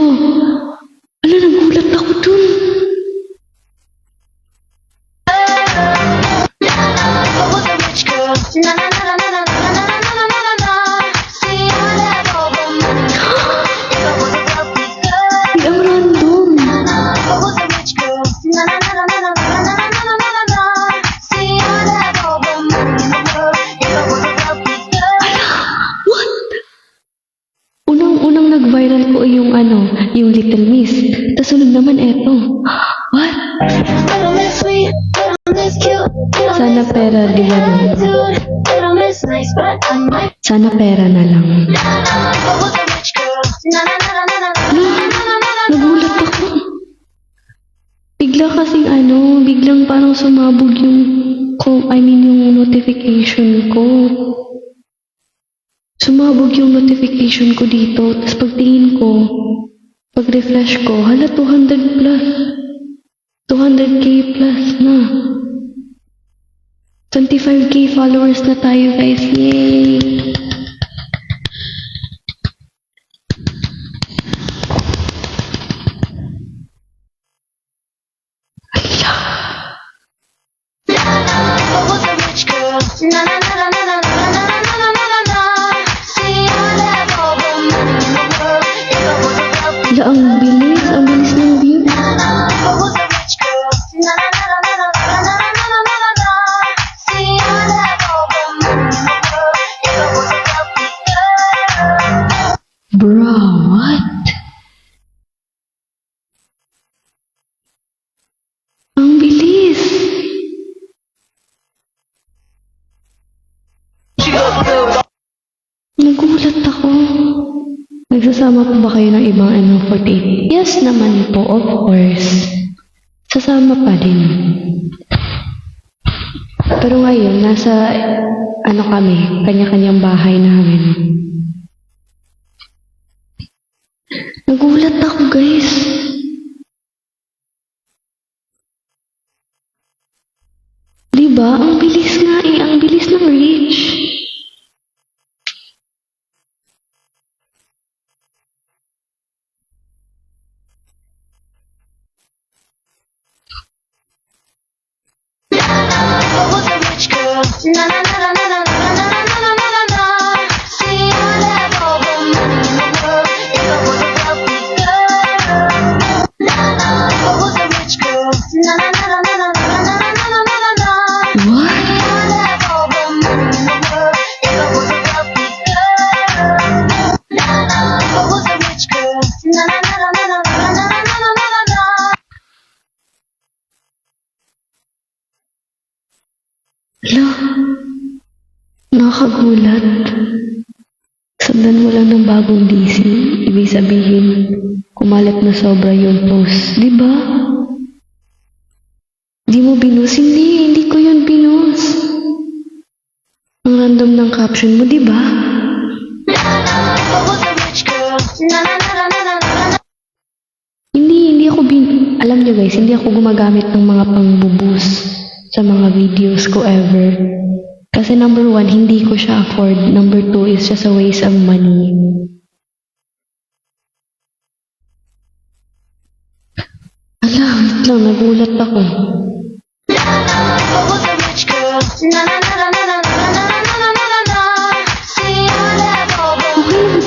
ko. Ala, nagulat ako dun. Ang random. What? Unang nag-viral ko yung yung Little Miss. Tapos sunod naman eto. What? Sana pera, di ba? Sana pera na lang. Nagulat ako. Bigla kasing biglang parang sumabog yung notification ko. Sumabog yung notification ko dito. Tapos pagtingin ko, pag-refresh ko, hala 200 plus. 200k plus na. 25k followers na tayo, guys. Yay! Ala, ang bilis ng view. Bro, what? Ang bilis. Nagulat ako. Nagsasama po ba kayo ng ibang ML48? Yes naman po, of course. Sasama pa din. Pero ngayon, nasa kami, kanya-kanyang bahay namin. Nagulat ako, guys. Diba? Ang bilis nga ang bilis ng reach. Hala, nakakagulat. Sundan mo lang ng bagong DC, ibig sabihin, kumalat na sobra yung post. Diba? Di mo binus? Hindi ko yun binus. Ang random ng caption mo, diba? Hindi ako alam nyo guys, hindi ako gumagamit ng mga pang-boost sa mga videos ko ever. Kasi number 1, hindi ko siya afford. Number 2 is just a waste of money. Ala, wait lang, nagulat ako.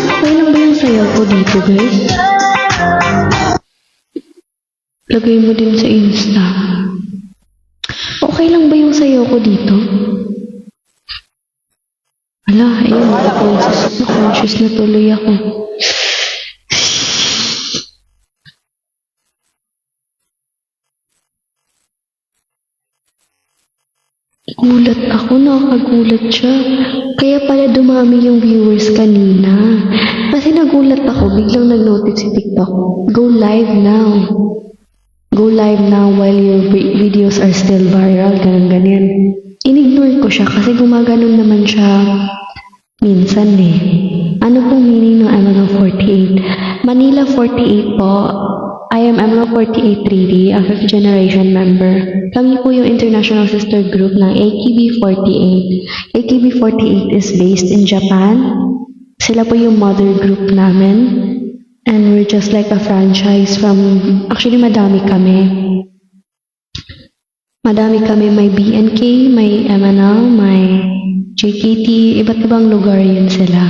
Okay lang ba yung sayaw ko dito, guys? Lagay mo din sa Insta. Okay lang ba yung sayo ko dito? Ala, ayun, na-conscious na tuloy ako. Gulat ako, nakakagulat siya. Kaya pala dumami yung viewers kanina. Kasi nagulat ako, biglang nag-notice si TikTok. Go live now. Go live now while your videos are still viral, ganyan. In-ignore ko siya kasi gumaganon naman siya minsan eh. Ano pong meaning ng ML48? Manila 48 po. I am ML48 3D, a 5th generation member. Kami po yung international sister group ng AKB48. AKB48 is based in Japan. Sila po yung mother group namin. And we're just like a franchise from, actually madami kami. May BNK, may MNL, may JKT, iba't ibang lugar yun sila.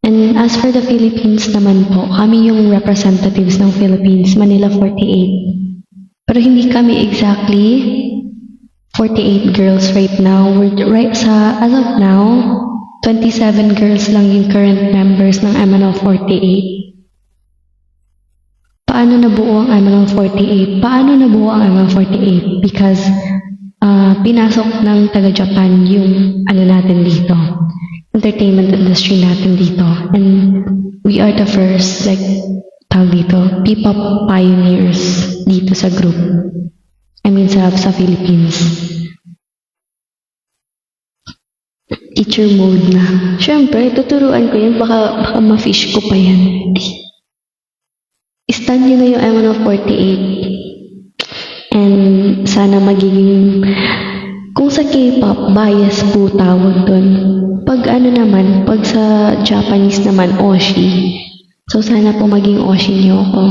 And as for the Philippines naman po, kami yung representatives ng Philippines, Manila 48. Pero hindi kami exactly 48 girls right now. As of now, 27 girls lang yung current members ng MNL 48. Paano nabuo ang MNL 48? Because pinasok ng taga-Japan yung natin dito, entertainment industry natin dito. And we are the first, P-pop pioneers dito sa group. Sa Philippines. Teacher mode na. Siyempre, tuturuan ko yan. Baka ma-fish ko pa yan. Stan nyo na yung MNL 48. And sana magiging, kung sa K-pop, bias po tawag dun. Pag sa Japanese naman, Oshi. So sana po maging Oshi nyo ako.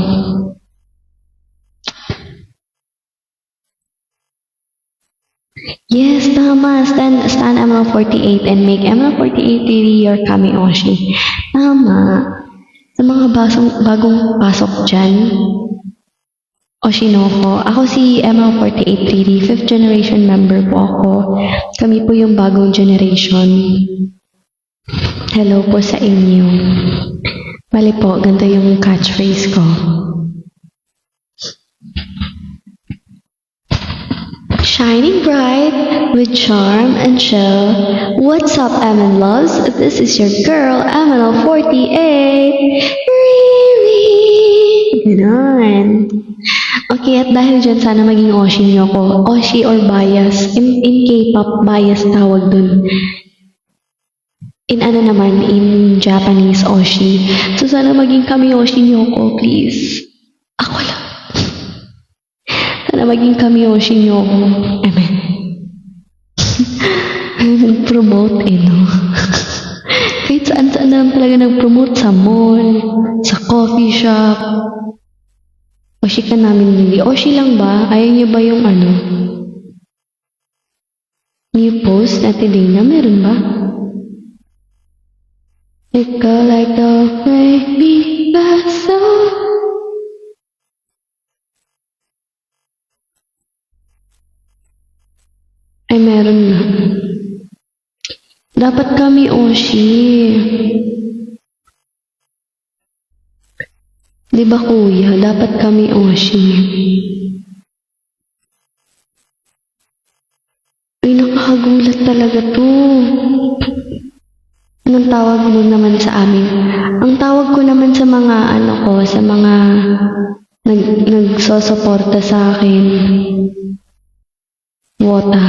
Yes, tama. Stan MNL 48 and make MNL 48 really your kami Oshi. Tama. Sa mga bagong pasok dyan, Oshinoko. Ako si MNL 48 really, 5th generation member po ako. Kami po yung bagong generation. Hello po sa inyo. Bali po, ganito yung catchphrase ko. Shining bright with charm and chill. What's up, MN loves? This is your girl, MNL 48. Really? Ganon. Okay, at dahil dyan, sana maging Oshi niyo ko. Oshi or bias. In K-pop, bias tawag dun. In in Japanese, Oshi. So sana maging kami Oshi niyo ko, please. Ako lang. Sana maging kami Oshi niyo ko. Amen. Nag-promote no? Kahit saan naman talaga nag-promote, sa mall, sa coffee shop. Oshi ka namin hindi. Oshi lang ba? Ayaw niyo ba yung new post na today na meron ba? Ikaw like the baby so. Ay, meron na. Dapat kami Oshi. Di ba kuya? Dapat kami Oshi. Ay, nakakagulat talaga to. Anong tawag mo naman sa amin? Ang tawag ko naman sa mga sa mga nagsosuporta sa akin. Wota.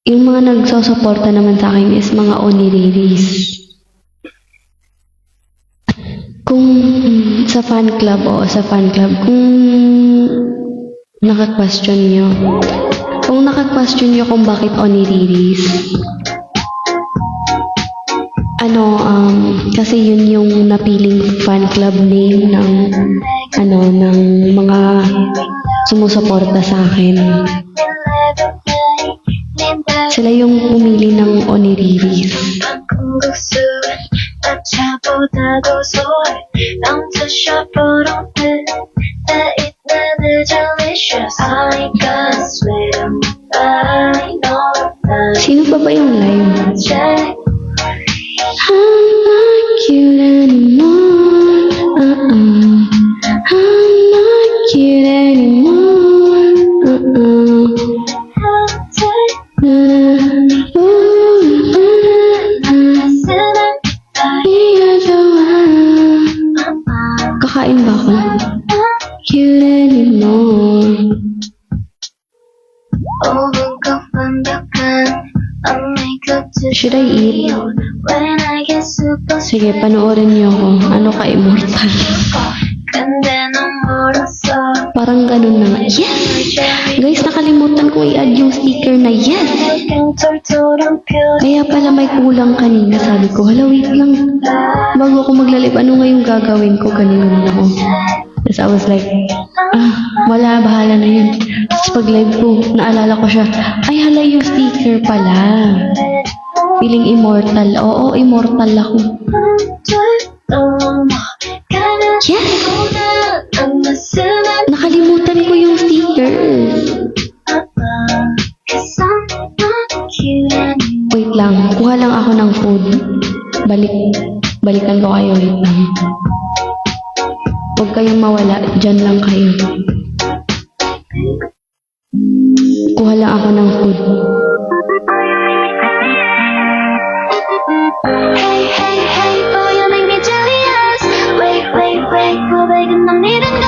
Yung mga nagsosuporta naman sa akin is mga oniriris. Kung sa fan club kung naka-question nyo kung bakit oniriris, kasi yun yung napiling fan club name ng mga sumusuporta sa akin. Sila yung pumili ng oniriris. Sino pa ba yung live? I'm not cute anymore. I'm not cute anymore. Kakain ba ako? Cute anymore. Should I eat? Sige, panoorin niyo ako. Ano ka, immortal? Parang ganun na nga. Yes! Guys, nakalimutan ko i-add yung sticker na yes! Kaya pala may kulang kanina. Sabi ko, hala, wait lang. Bago ako maglalib, ano nga yung gagawin ko? Kanina ako. Tapos I was like, wala, bahala na yun. Tapos pag live ko, naalala ko siya, ay hala, yung sticker pala. Feeling immortal. Oo, immortal ako. Yes! Nakalimutan ko yung stickers. Wait lang, kuha lang ako ng food. Balikan ko kayo, wait lang. Huwag kayong mawala, dyan lang kayo. Kuha lang ako ng food. Hey, hey, hey, boy, you make me jealous. Wait, wait, wait, 고백은 넌 믿은가?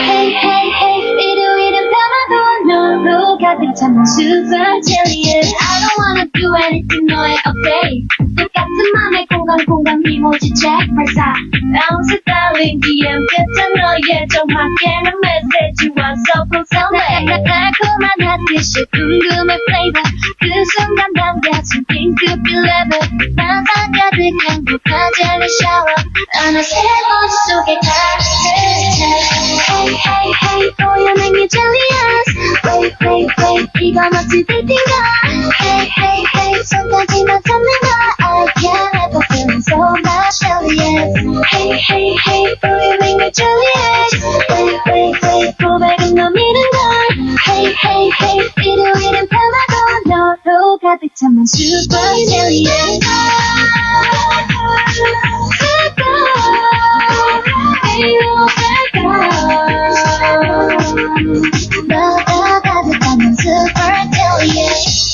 Hey, hey, hey, 일요일은 밤아도 너로 가득 찬 super jealous. I don't wanna do anything 너의 okay. 똑같은 맘에 공감 이모지 check 발사. Bounce darling DM 끝에 너의 정확한 메시지와 so tell me. 달콤한 핫디시 궁금해 flavor. 그 순간 담겨진 핑크빛 level. 나만 가득 행복한 젤리 샤워. 어느새 머릿속에 가득해. Hey, hey, hey, boy, you make me jealous. Wait, wait, wait, 이거 멋진 빌딩가? Hey, hey, hey, 손까지만 잡는 거. I can't help but feeling so much jealous. Hey, hey, hey, boy, you make me jealous. Wait, wait, wait, 고백은 너 믿은 걸. Hey, hey, hey, 일요일은 밤아도 너로 가득 찬 super jealous.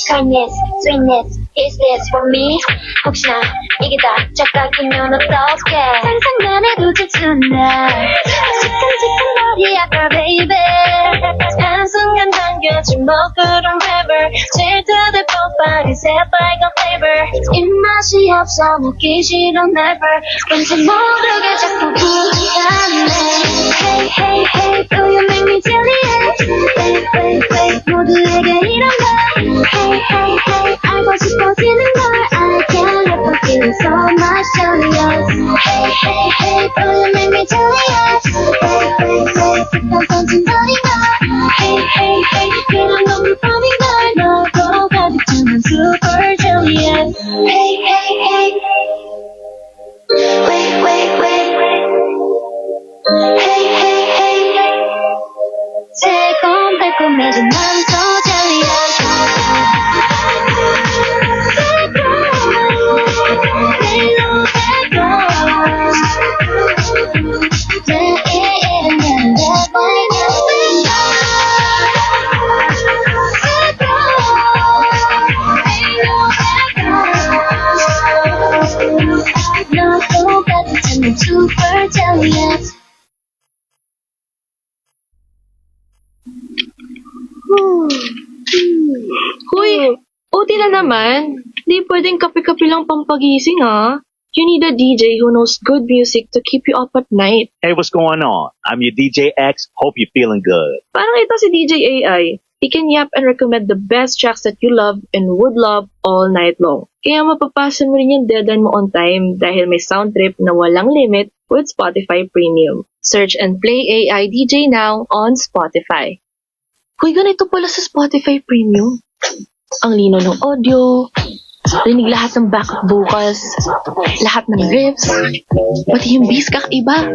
Kindness, sweetness, is this for me? 혹시나 이게 다 착각이면 어떡해? 상상만 해도 지친다. 시큰시큰 머리 아까 baby. 한순간 당겨진 먹구름 river. 질투들 폭발이 새빨간 flavor. 입맛이 없어 먹기 싫어 never. 왠지 모르게 자꾸 불안해. Hey, hey, hey, do you make me jealous? Wait, wait, wait, 모두에게 이런 걸. Hey, hey, hey, 알고 싶어지는 걸. I can't help but feeling so much jealous. Hey, hey, hey, do you make me jealous? Wait, wait, wait, 습관 던진 소리가. Hey, hey, hey, 그런 너무 밤인 걸. 너도 가득 차면 super jealous. Hey, hey, hey, wait, wait, wait. Hey, hey, hey, 새콤달콤해진 난 so jealous. Super jealous. Hoy, OT na naman. Di pwedeng kape-kape lang pampagising ah. You need a DJ who knows good music to keep you up at night. Hey, what's going on? I'm your DJ X. Hope you're feeling good. Parang ito si DJ AI. He can yap and recommend the best tracks that you love and would love all night long. Kaya mapapasa mo rin yung deadline mo on time dahil may sound trip na walang limit with Spotify Premium. Search and play AI DJ now on Spotify. Hoy, ganito pala sa Spotify Premium. Ang lino ng audio, rinig lahat ng backup vocals, lahat ng riffs, pati yung bass kakaiba.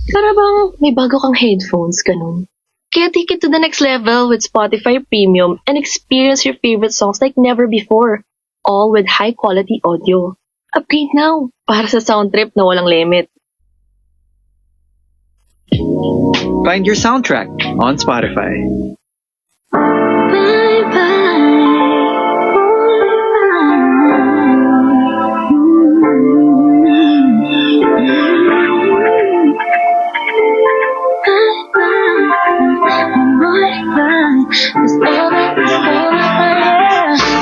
Para bang may bago kang headphones, ganun. Kaya take it to the next level with Spotify Premium and experience your favorite songs like never before, all with high-quality audio. Upgrade now para sa sound trip na walang limit. Find your soundtrack on Spotify.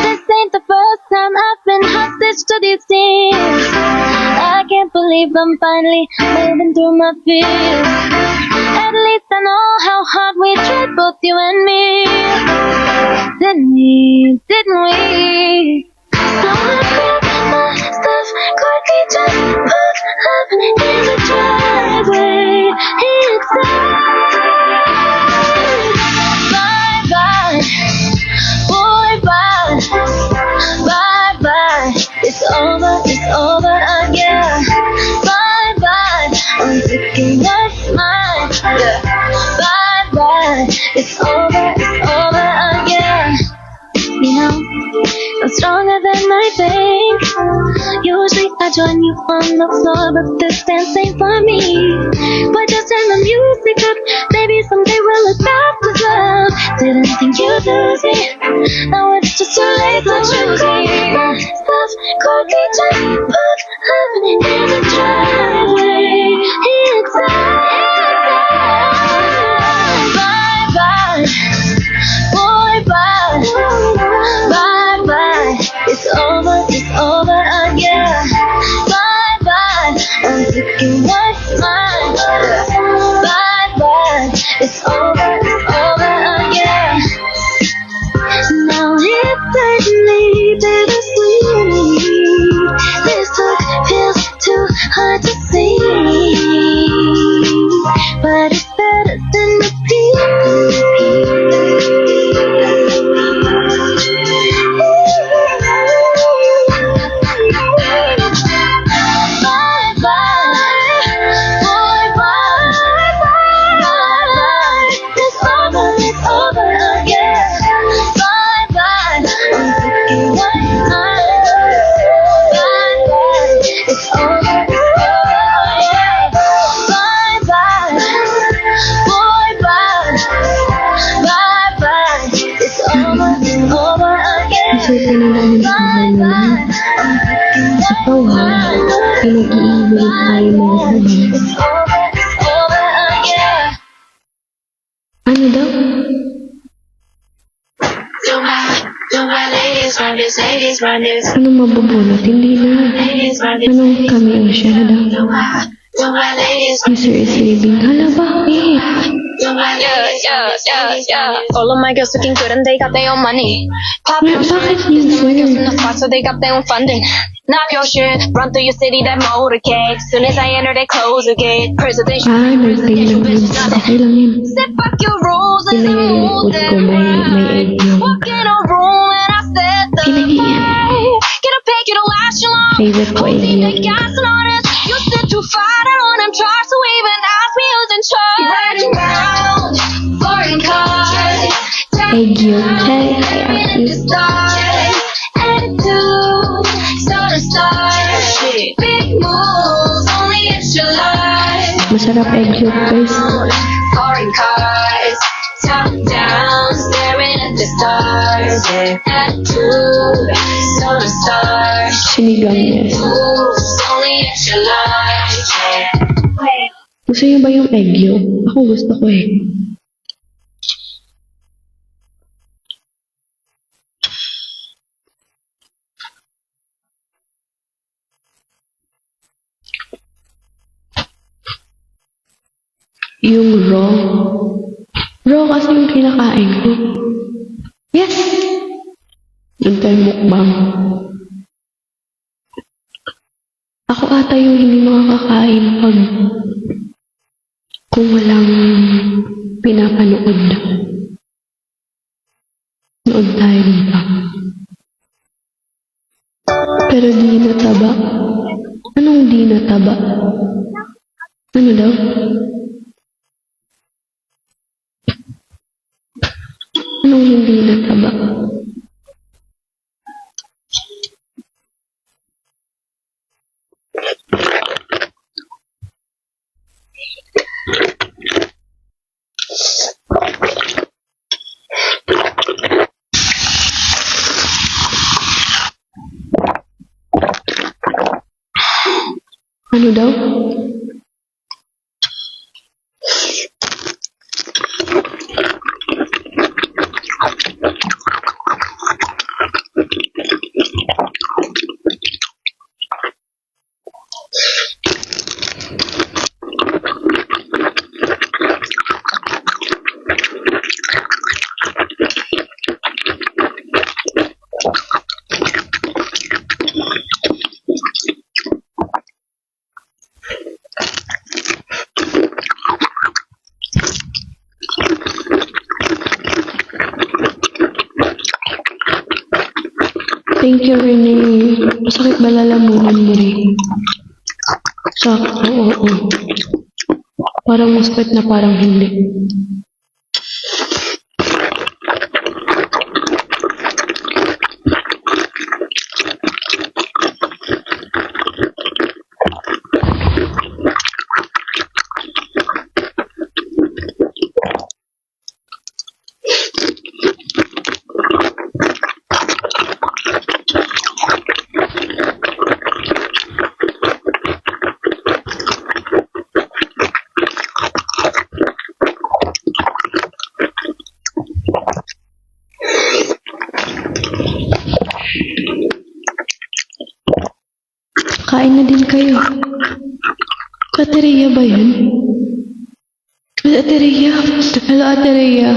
This ain't the first time I've been hostage to these things. I can't believe I'm finally moving through my fears. At least I know how hard we tried, both you and me. Didn't we? So I grabbed my stuff, quickly just put up in the driveway. It's bye bye, boy, bye, bye bye. It's over, yeah. Bye bye, I'm taking what's mine. Yeah. Bye bye, it's over, yeah. You know, I'm stronger than I think. Usually I join you on the floor, but this dance ain't for me. But just turn the music up, maybe someday we'll look back with love. Didn't think you'd lose me, now it's just too late to choose me. My stuff quickly just put up in the driveway. It's bye bye, boy, bye, bye bye. It's over, yeah. Bye bye, I'm taking what's mine. Bye bye, it's over, yeah. Now it's certainly bittersweet. This talk feels too hard to see, but it's better than bye bye, boy, bye, bye. It's over, yeah. Bye bye, I'm taking what's mine. Bye bye, it's over, yeah. Bye bye, boy, bye, bye bye. It's over, yeah. Kasi pinalaman sa namin sa pawhan, pinag-iiwalay tayo mga sabay. Ano daw? Anong mabubunot? Hindi na. Anong kami o siya na daw? Mr. is leaving. Hala, bakit? Yeah. All of my girls looking good and they got their own money. Bakit yun, Girls in sir? the spot, so they got their own funding. Knock your shit, run through your city, that motorcade. Soon as I enter, they close the gate. Presidential, Nagpay ng rooms. Okay lang yun. Sit back your rules and Yun na yung move likod ko. May egg yun. Walk in a room and I said the Pinahiyan. Get a pick, it'll last you long. Favorite ko egg See the yun. gas and honest. You sit too far down on them charts, so even ask me who's in charge. Riding round, foreign cars. Egg yun. Hey, I ask you. Attitude, start. Big moves, only it's your life. Masarap egg yolk, guys. Foreign cars, top down, staring at the stars. Attitude, start. Sinigang, yes. Moves, only it's your life. Gusto niyo ba yung egg yolk? Ako gusto ko eh. Yung raw. Raw kasi yung kinakain ko. Yes! Doon tayo mukbang. Ako ata yung hindi makakakain pag kung walang pinapanood. Nood tayo dito. Pero di nataba. Anong di nataba? Ano daw? Anong hindi nataba? Ano daw? Thank you, Renee. Masakit ba lalamunan mo rin? Sakto, oo. Parang masakit na parang hindi. Kain na din kayo. Kateria ba yan? Ateria. Hello, Ateria.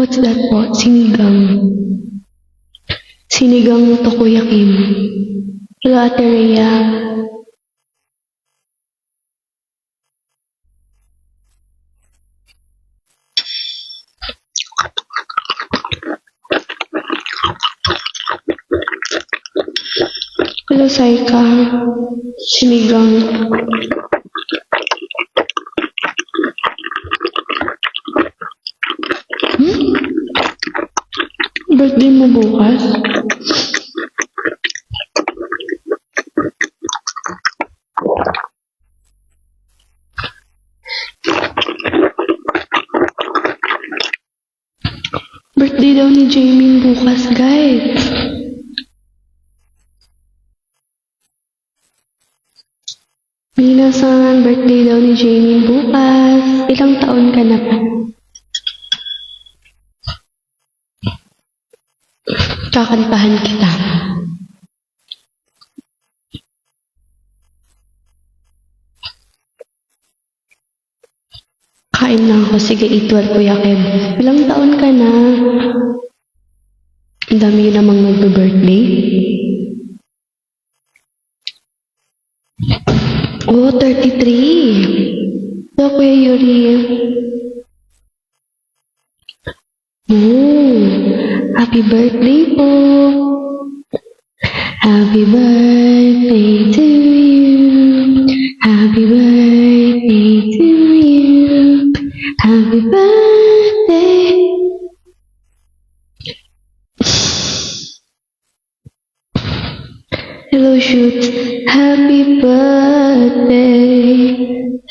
What's that po? Sinigang. Sinigang tokoyakim. Hello, Ateria. Hello, Saika. Sinigang. Birthday mo bukas? Birthday daw ni Jamie bukas, guys. Minasan, birthday daw ni Jamie bukas. Ilang taon ka na pa? Kakantahan kita. Kain na ako. Sige, eat-well, Kuya Kev. Ilang taon ka na? Ang dami yun namang nagbe-birthday. Oh, 33. So, Kuya Yuri. Oh, happy birthday po. Happy birthday to you. Happy birthday to you. Happy birthday. Hello, Shoots. Happy birthday.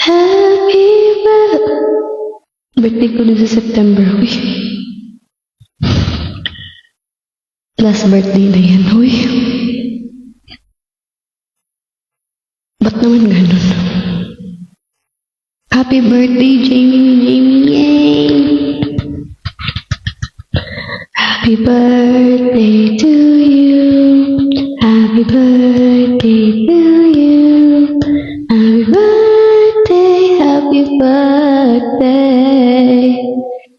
Happy birthday. Birthday ko na sa September. Uy. Last birthday na yan. Uy. Ba't naman ganun? Happy birthday, Jamie. Yay! Happy birthday to you. Happy birthday to you. Happy birthday, happy birthday.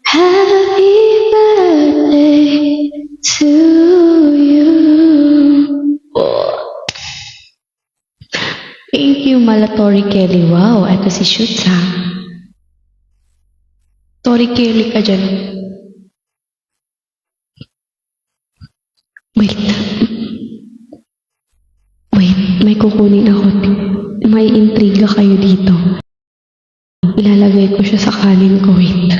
Happy birthday to you. Oh. Thank you, Malatori Kelly. Wow, eto si Shoots, ha? Tori Kelly ka dyan. Wait. Wait, may kukunin ako. May intriga kayo dito. Ilalagay ko siya sa kanin ko. Wait.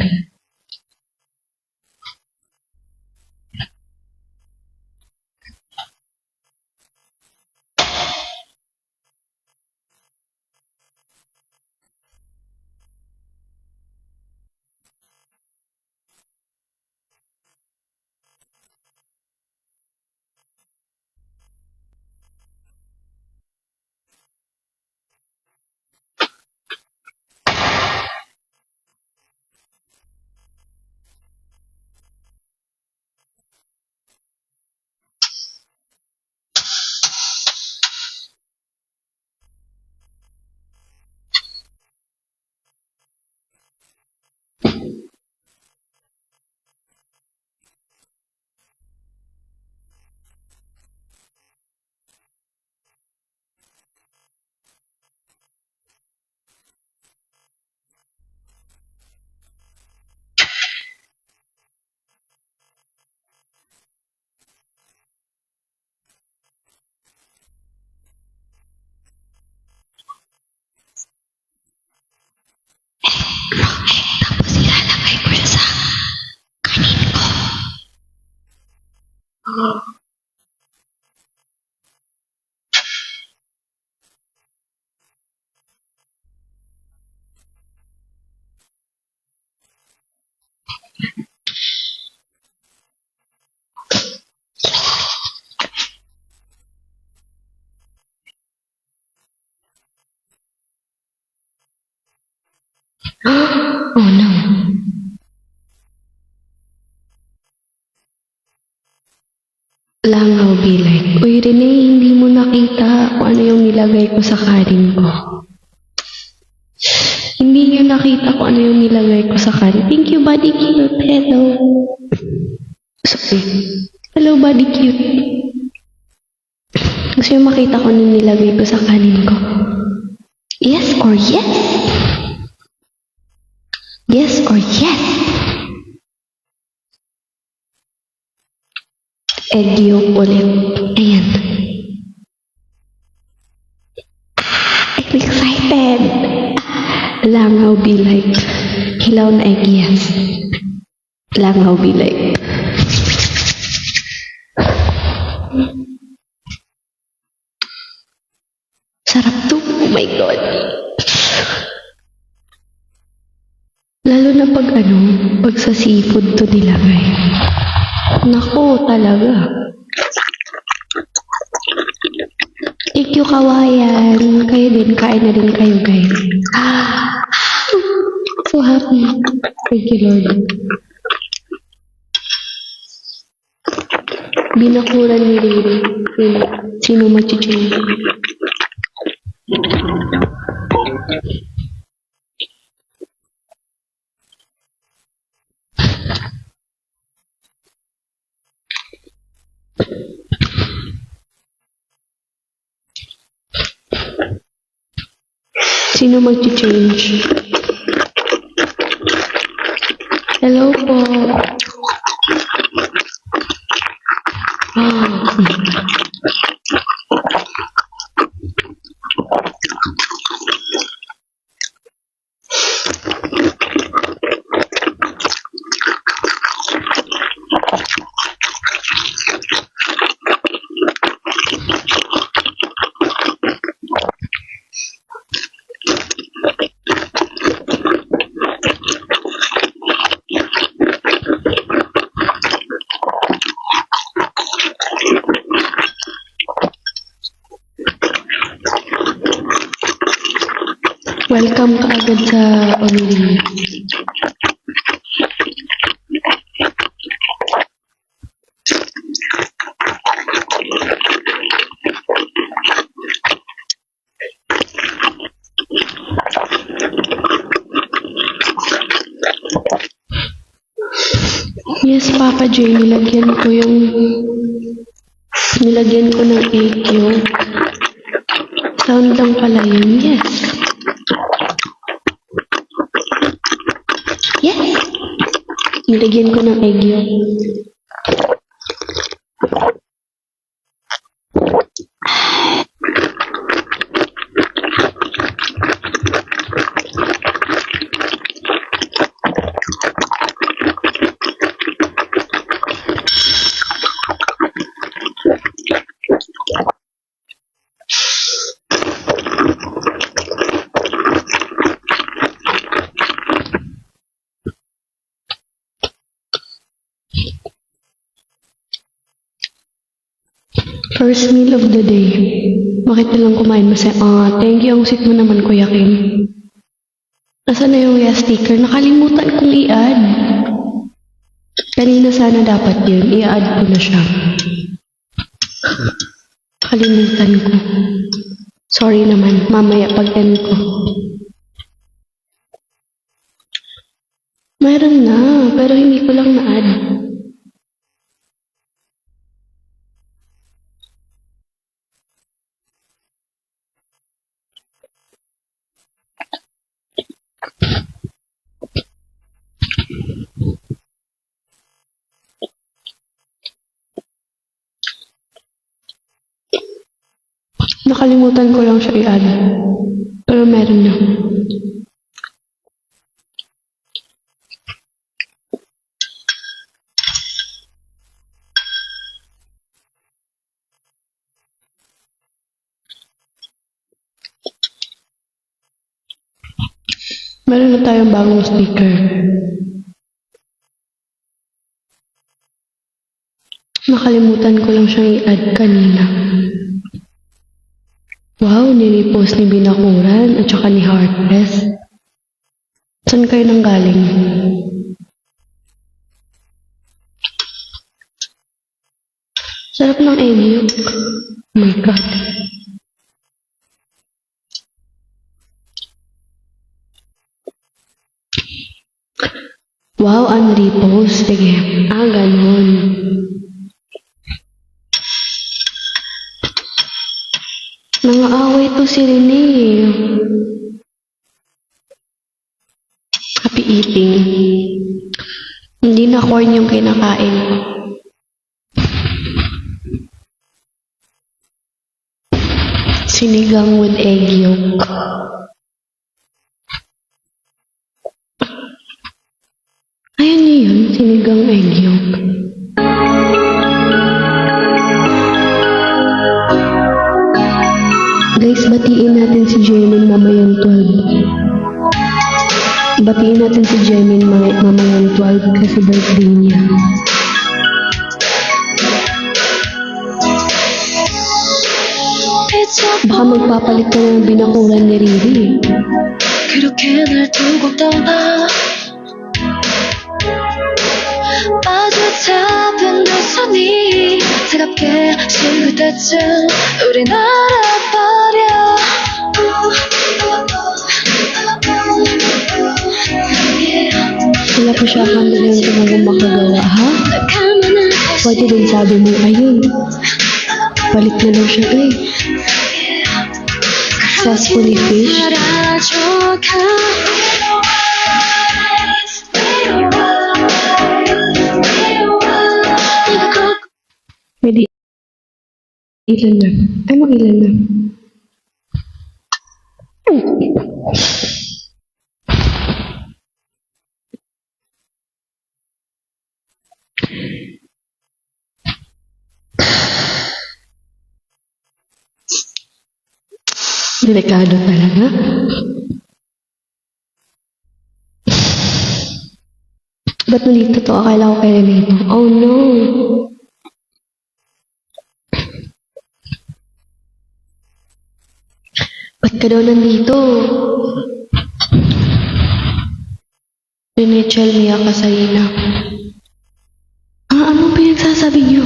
Oh no. Langaw be like, uy Rene, hindi mo nakita kung ano yung nilagay ko sa kanin ko. Hindi niyo nakita kung ano yung nilagay ko sa kanin. Thank you, Buddy Cute. Hello. Sorry. Hello, Buddy Cute. Gusto niyo makita kung ano yung nilagay ko sa kanin ko? Yes or yes? Yes or yes? Egg yolk ulit. Ayan. I'm excited. Langaw be like. Hilaw na egg, yes. Langaw be like. Sarap to. Oh my God. Lalo na pag sa seafood to nilagay. Nako, talaga. Thank you, kawayan. Kayo din, kain na din kayo, guys. So happy. Thank you, Lord. Binakuran ni Riri. Sino mag-change? Sino mag-change? Hello po. Welcome ka agad sa pamilya. Yes, Papa J, nilagyan ko ng egg yolk. Sound lang pala yun, yes. Yes! Nilagyan ko ng egg yolk. First meal of the day. Bakit nilang kumain mo thank you. Ang sweet mo naman, Kuya Kim. Nasaan na yung yes sticker? Nakalimutan kong i-add. Kanina sana dapat yun. I-add ko na siya. Nakalimutan ko. Sorry naman. Mamaya pag-end ko. Meron na. Pero hindi ko lang na-add. Nakalimutan ko lang siya i-add. Pero meron na. Meron na tayong bagong sticker. Nakalimutan ko lang siyang i-add kanina. Wow, nirepost ni Binakuran at saka ni Heartless. Saan kayo nang galing? Sarap ng egg yolk. Oh my God. Wow, unrepost. Sige. Ganun. Nangaaway to si Rene. Happy eating. Hindi na corn yung kinakain ko. Sinigang with egg yolk. Ayan niyo yun, sinigang egg yolk. Guys, batiin natin si Jermin mamayang 12. Batiin natin si Jermin mamayang 12 kasi birthday niya. Baka magpapalit ka ng binakuran ni Riri. 그렇게 날 두고 떠나 아주 잡은 두 손이 차갑게 식을 때쯤 우린 알아버려 Wala po siya akong yung tumagong makagawa, ha? Pwede din sabi mo, ayun. Balik na daw siya, guys. Successfully fish. Pwede. Ilan na? Anong ilan na? Delikado talaga. Ba't nandito to? Akala ko kaya nito. Oh no! Ba't ka daw nandito? Rinechel Mia Kasarina. Anong pinagsasabi niyo?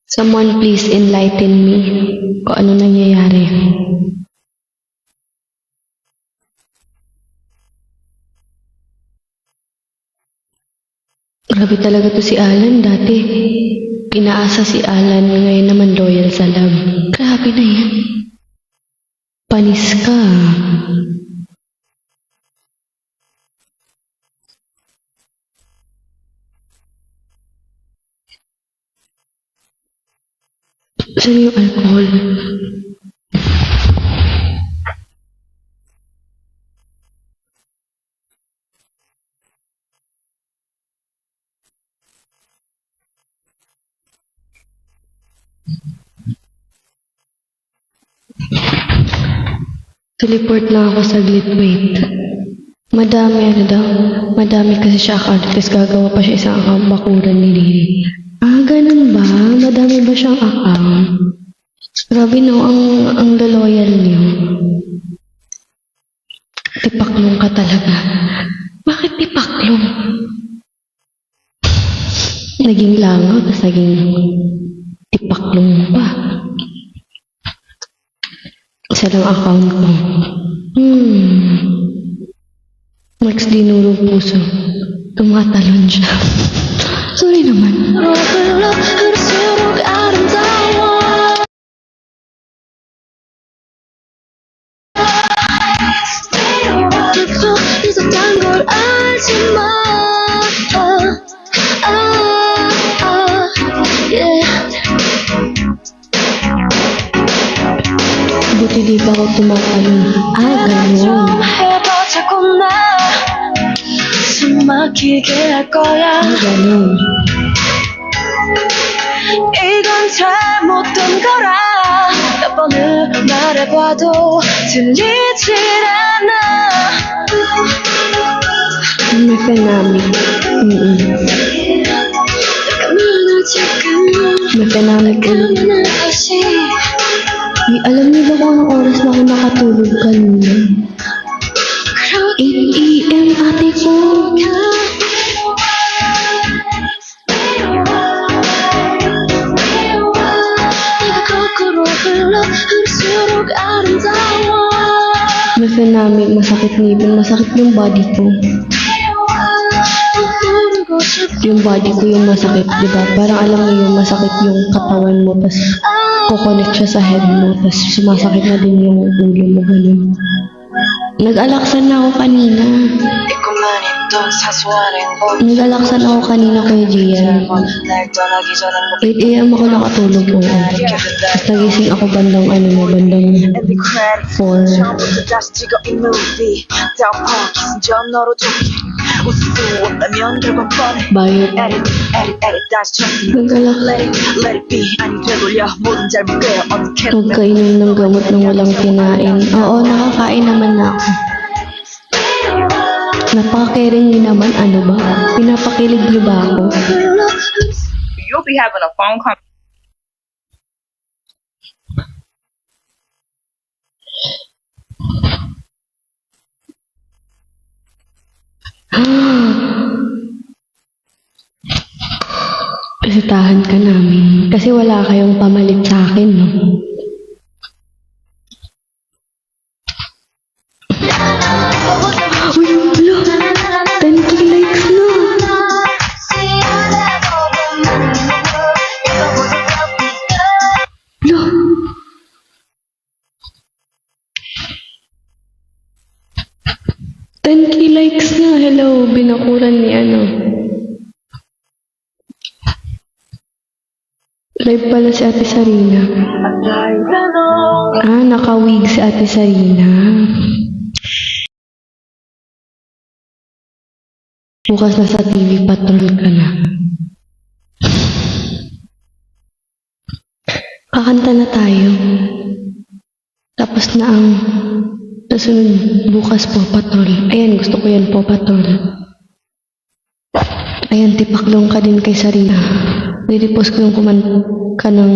Someone please enlighten me kung ano nangyayari. Grabe talaga to si Alan dati. Pinaasa si Alan, ngayon naman loyal sa love. Grabe na yan. Panis ka. Saan yung alcohol? Teleport lang ako saglit, wait. Madami daw. Madami kasi siya account, tapos gagawa pa siya isang account bakuran ni Riri. Ganun ba? Madami ba siyang account? Grabe no, ang loyal niyo. Tipaklong ka talaga. Bakit tipaklong? Naging langaw, tapos naging tipaklong pa. Isa lang account ko. Max dinuro puso. Tumatalon siya. Sorry naman. 있었단 걸 알지만 Buti di ba ako tumatalon? Ganun. 해봐 자꾸만 숨 막히게 할 거야 Ganun. 이건 잘못된 거라 몇 번을 말해봐도 들리질 않아 May friend namin. May ka namin ulit. Alam niyo ba kung anong oras na ako nakatulog kanina? 8 AM, ate ko. Basta namin, masakit ngipin, masakit yung body ko. Yung body ko yung masakit, di ba? Parang alam mo yung masakit yung katawan mo, tas kukonect siya sa head mo, tas sumasakit na din yung ulo mo, ganun. Nag-alaksan na ako kanina. Nag-alaksan ako kanina, Kuya Gian. 8 AM ako nakatulog, oo. Tapos nagising ako bandang bandang 4. Bayot. Huwag kainom ng gamot ng walang kinain. Oo, nakakain naman na ako. Napaka-caring niyo naman, ano ba? Pinapakilig niyo ba ako? You'll be having a phone call. Bisitahan ka namin. Kasi wala kayong pamalit sa akin, no? Uy, wala! 10K likes na! Wala! 10K likes na! Hello! Binakuran ni ano. Live pala si Ate Sarina. Naka-wig si Ate Sarina. Bukas na sa TV, patrol ka na. Kakanta na tayo. Tapos na ang nasunod bukas po, patrol. Ayan, gusto ko yan po, patrol. Ayan, tipaklong ka din kay Sarina. I-repost ko yung kumanta ng...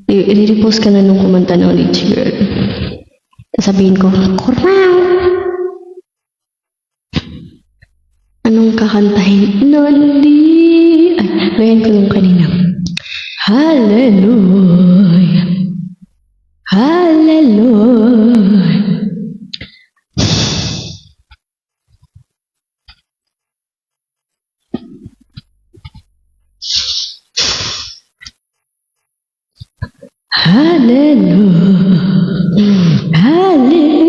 I-repost ka na nung kumanta ng Rich Girl. Sasabihin ko, Kurang! Anong kakantahin? Nandi! Ay, gayan ko yung kanina. Hallelujah! Hallelujah! Hallelujah! Hallelujah!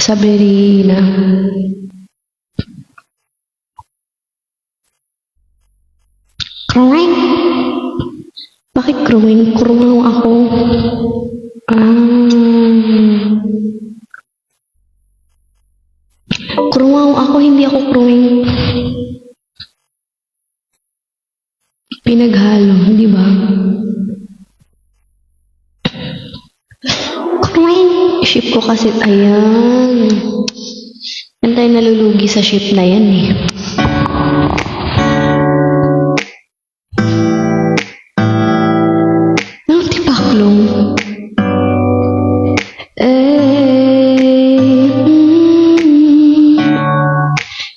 Sabrina. Crowing? Bakit crowing? Crowing ako. Crowing ako, hindi ako crowing. Pinaghalo, di ba? Ship ko kasi, ayan. Yan tayo nalulugi sa ship na yan eh. Anong tipaklong?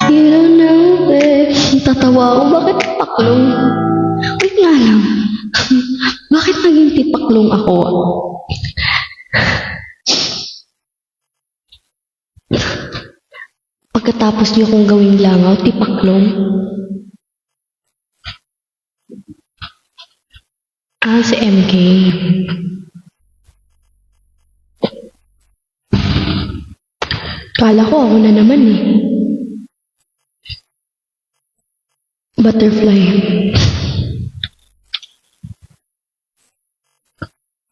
You don't know it. Tatawa ako, bakit tipaklong? Wait nga lang. Bakit naging tipaklong ako? Pagkatapos niyo kong gawing langaw, tipaklong. Si MK. Kala ko ako na naman eh. Butterfly.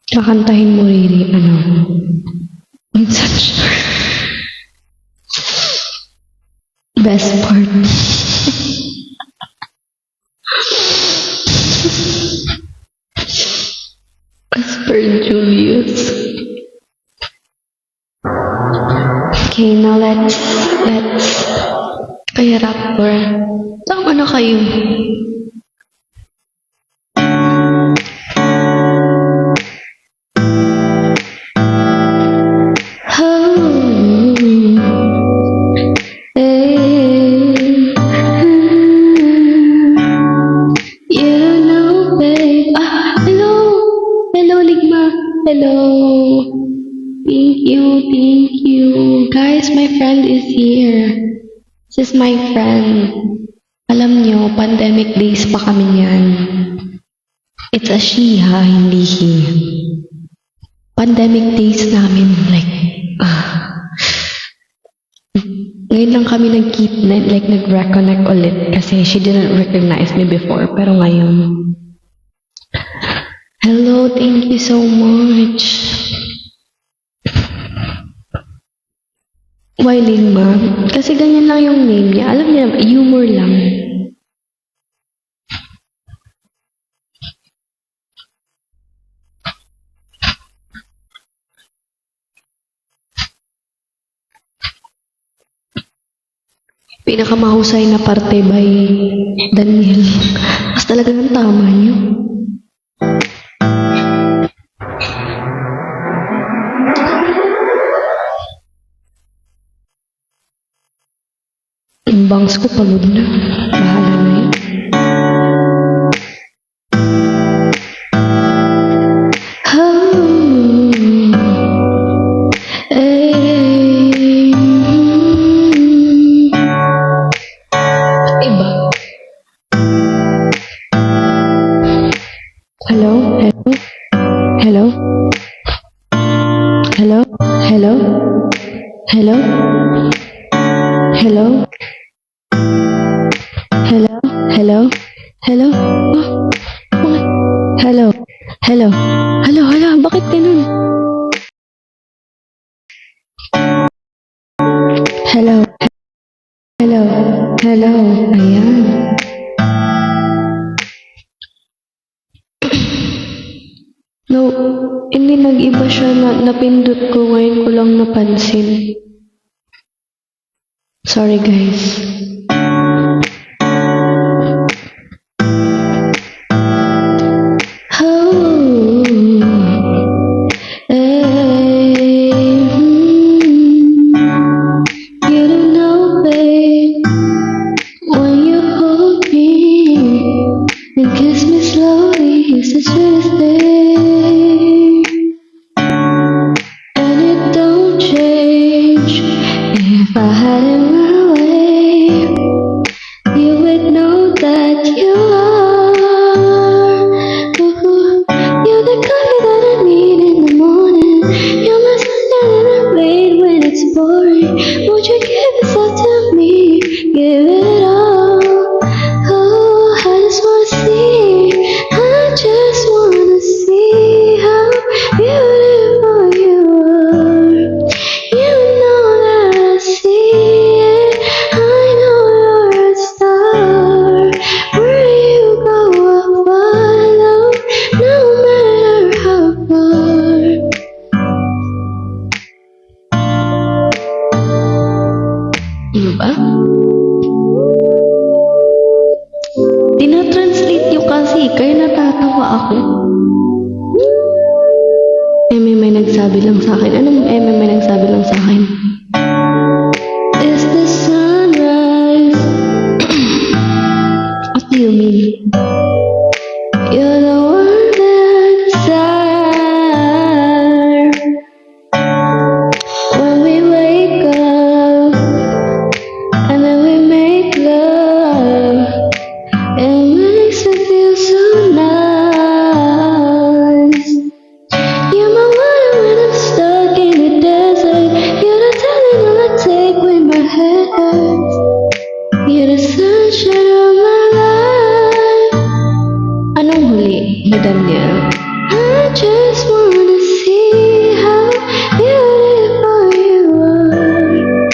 Kakantahin mo, Riri, ano? With such... best part. As per Julius. Okay, now let's kaya rapper. Tama na kayo. Hello. Thank you. Guys, my friend is here. This is my friend. Alam nyo, pandemic days pa kami niyan. It's a she ha, hindi he. Pandemic days namin, ngayon lang kami nag-keep, nag-reconnect ulit kasi she didn't recognize me before, pero ngayon. Hello, thank you so much. Wailing ma. Kasi ganyan lang yung name niya. Alam niya, humor lang. Pinakamahusay na parte by Daniel. Mas talaga ng tama niyo. Yung bangs ko pagod na. Bahala na yun. Iba. Hello? Hello? Hello? Hello? Hello? Hello? Hello? Hello? Hello? Oh, hello? Hello? Hello? Bakit ganun? Hello? Hello? Hello? Ayan. No, hindi nag-iba siya na napindot ko, ngayon ko lang napansin. Sorry guys. You don't know, babe, when you hold me and kiss me slowly, it's the sweetest thing, and it don't change. If I had it my way, you would know that you are. You're the coffee that I need in the morning. You're my sunshine that I wait when it's boring. Won't you give it all to me? Give it all. Oh, I just wanna see how beautiful you are. You know that I see it. I know you're a star. Where you go, I'll follow, no matter how far. Diba? Tina-translate nyo kasi, kaya natatawa ako. May nagsabi lang sa akin. Anong may nagsabi lang sa akin? Is the sunrise? What do you mean? You're the one that desire. When we wake up and then we make love, it makes me feel so nice. You're my water when I'm stuck in the desert. You're the Tylenol I take when my head hurts. You're the sunshine of my life. Anong huli ni Daniel? I just wanna see how beautiful you are.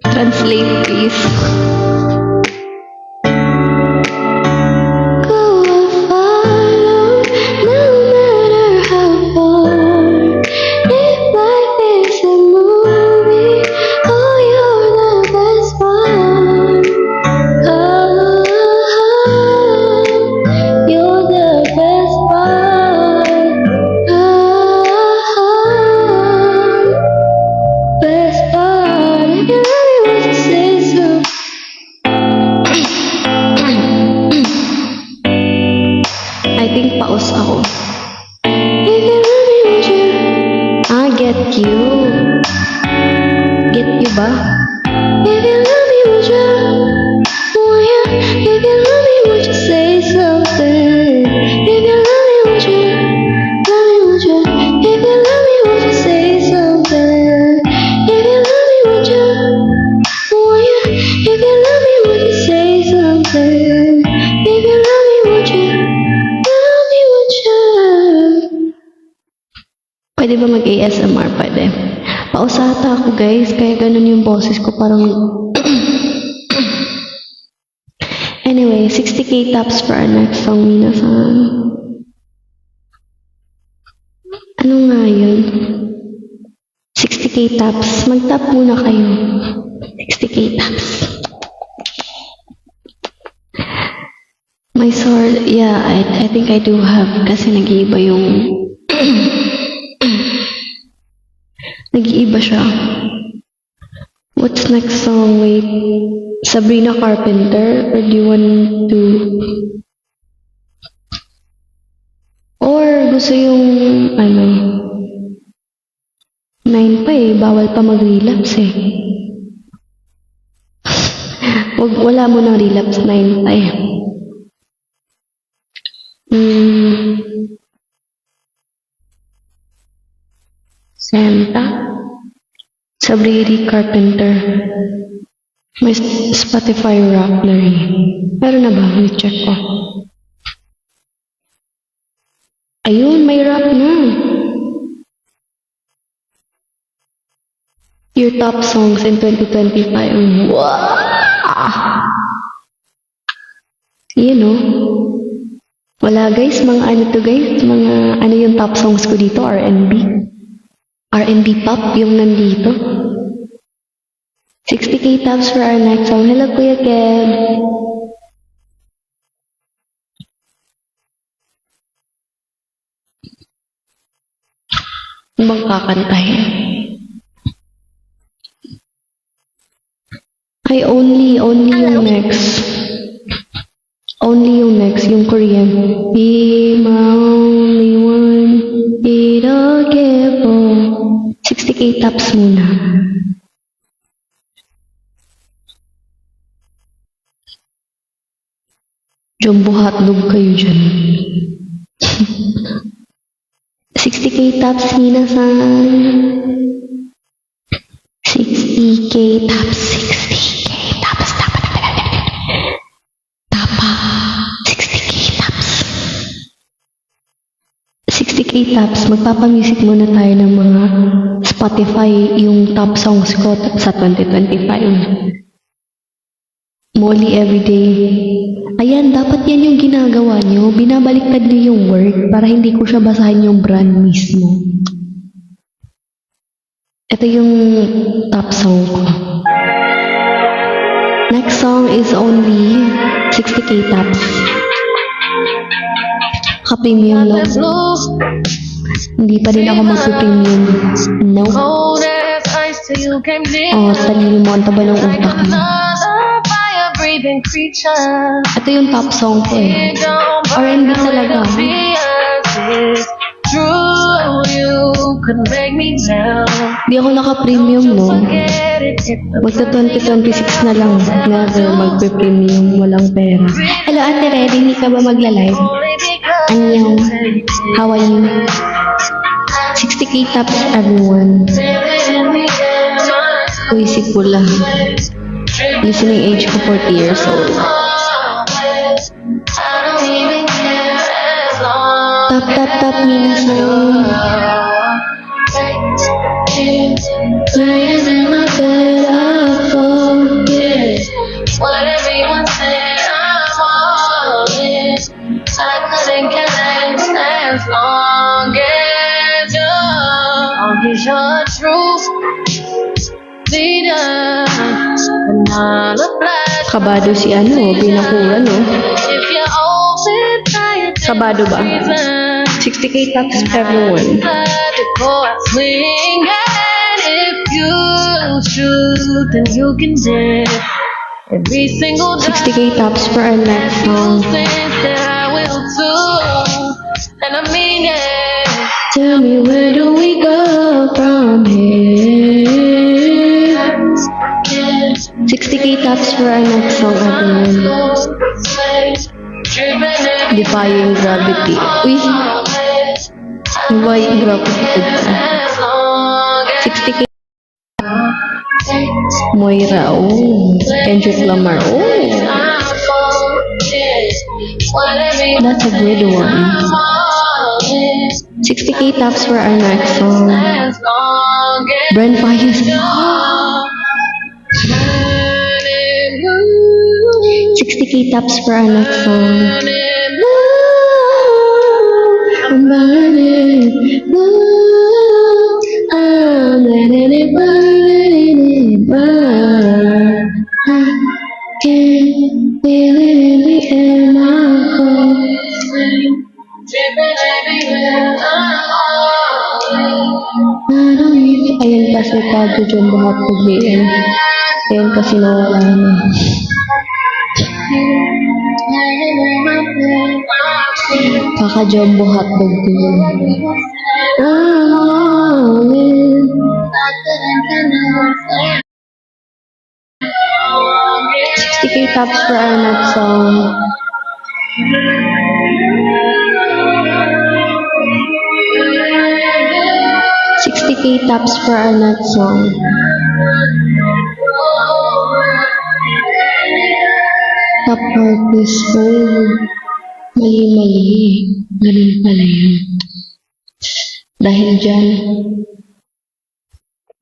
Translate please. Go and follow, no matter how far. If life is a movie, oh, you're the best part. ba? If you love me, would you? Oh yeah. If you love me, would you say something? If you love me, would you? Love me, would you? If you love me, would you say something? If you love me, would you? Oh yeah. If you love me, would you say something? If you love me, would you? Love me, would you? Pwede ba mag-ASMR? Pwede. Pausata ako guys, kaya ganun yung boses ko, parang... Anyway, 60k taps for our next song, minasan. Ano nga yun? 60k taps. Mag-tap muna kayo. 60k taps. My sword, yeah, I think I do have, kasi nag-iiba yung... Nag-iiba siya. What's next song? Wait. Sabrina Carpenter? Or do you want to... Or gusto yung... Ano? 9 pa eh. Bawal pa mag-relapse eh. Wala mo nang relapse. 9 pa eh. Santa? Sabrina Carpenter. May Spotify rap na rin. Meron na ba? I-check ko. Ayun, may rap na. Your top songs in 2025. Wow! Yan o. Wala guys, mga ano to guys? Mga ano yung top songs ko dito? R&B. R&B pop yung nandito. 60k taps for our next song. Hello, Kuya Kev. Ano bang kakantahin? Ay, only yung next. Only yung next, yung Korean. Be my only one, be the careful. 60k taps muna. Jumbo hotdog kayo dyan. 60k taps, minasan. 60k taps, 60k taps, tapa. 60k taps. 60k taps, magpapamusic muna tayo ng mga Spotify, yung top songs ko sa 2025. Molly Everyday. Ayan, dapat yan yung ginagawa nyo. Binabaliktad nyo yung word para hindi ko siya basahin yung brand mismo. Ito yung top song ko. Next song is only 60k taps. Ka-premium no? Hindi pa rin ako mag-premium. No? Oh, talino mo. Ang taba ng utak mo. Ito yung top song ko eh. R&B talaga. Di ako naka-premium, no? Magta 2026 na lang. Never magpe-premium. Walang pera. Hello, Ate Red. Hindi ka ba magla-live? Annyeong. How are you? 60k taps, everyone. Uy, si Pula. Listening age ko 40 years old. Tap, minasan. Laying in my bed, I forget what everyone said I wanted. I couldn't care less as long as you're always your truth. Kabado si ano, Binakura, no? Kabado ba? 60k taps everyone. 60k taps for our next song. Tell me, where do we go from here? 60k taps for our next song, everyone. Defying Gravity. Uy! Defying Gravity. 60k. Moira, oh. Kendrick Lamar, oh. That's a good one. 60k taps for our next song. Brent Faiyaz. 60k taps for our next song. I'm burning, I'm letting it burn. I can feel it in the air now. Ayan kasi tago dyan buhat pagliin. Ayan kasi nawala na. Kaka-jumbo hotdog din. 60k taps for our next song. Taps for our next song. Top artist, oh. Mali. Ganun pala yun. Dahil dyan,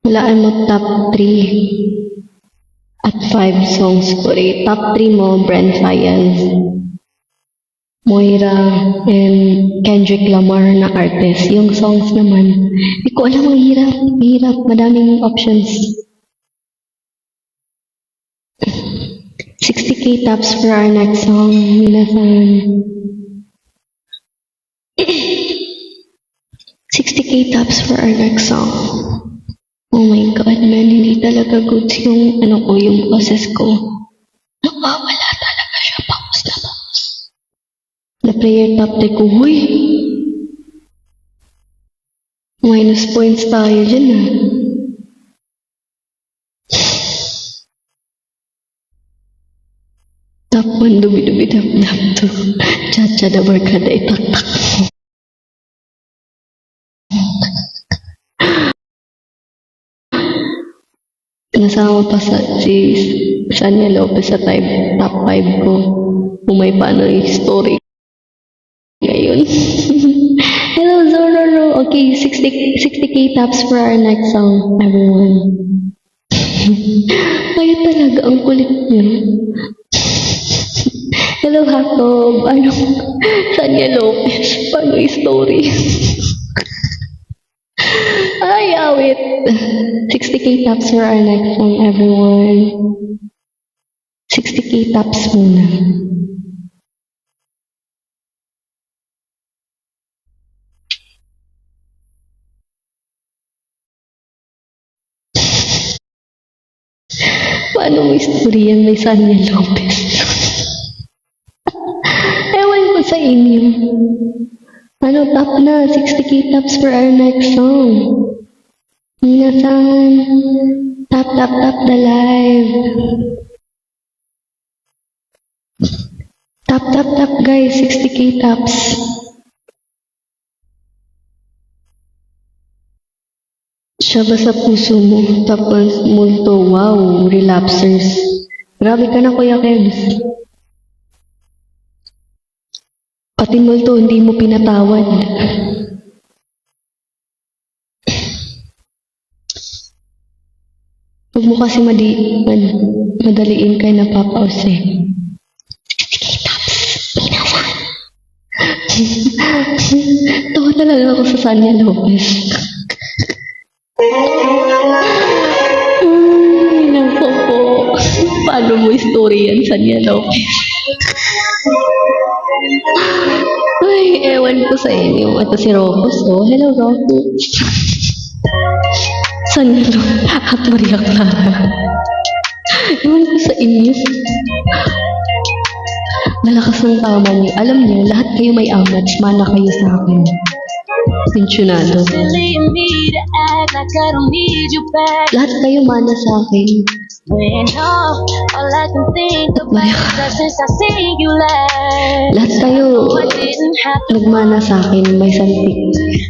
walaan mo top 3 at 5 songs ko rin. Top 3 mo, Brent Faiyaz, Moira, and Kendrick Lamar na artist. Yung songs naman, hindi ko alam, ang hirap. Madaming options. 60k taps for our next song, minasan. 60k taps for our next song. Oh my God, man, hindi talaga goods yung, yung boses ko. Nawawala talaga siya, bangus na bangus. Na prayer top 3 ko, huy! Minus points tayo dyan, ah. Top 1, dubi-dubi-dap-dap to. Cha-cha na barkada, itak-tak. Nasama pa si Sanya Lopez sa top 5 ko. Umay paano yung story ngayon. Hello, Zororo. Okay, 60k taps for our next song, everyone. Kaya talaga, ang kulit niyo. Hello, Hakob. Sanya Lopez. Paano yung story? Ay, awit. 60k taps for our next song, everyone. 60k taps muna. Paano may story yan? May Sanya Lopez. Ewan ko sa inyo. Top na, 60k taps for our next song. Minasan, tap the live. Tap guys, 60k taps. Siya ba sa puso mo? Tapos multo, wow, relapsers. Grabe ka na, Kuya Kebs. Pati multo, hindi mo pinatawad. Huwag mo kasi madaliin kay napapaus eh. 60k taps. Pinasan. Tawa talaga ako sa Sanya Lopez. Ay, naku po. Paano mo story yan, Sanya Lopez? Ay, ewan ko sa inyo. Ito si Rocos, oh. Hello, Rocos. Sanya Lopez at Maria Clara. Ewan ko sa inyo. Malakas ng tama niyo. Alam niyo, lahat kayo may amats. Mana kayo sa akin. Pensionado. Lahat kayo mana sa akin. When all I can think about is that since I see you last, Lahat tayo I didn't have to. nagmana sa akin, may santik.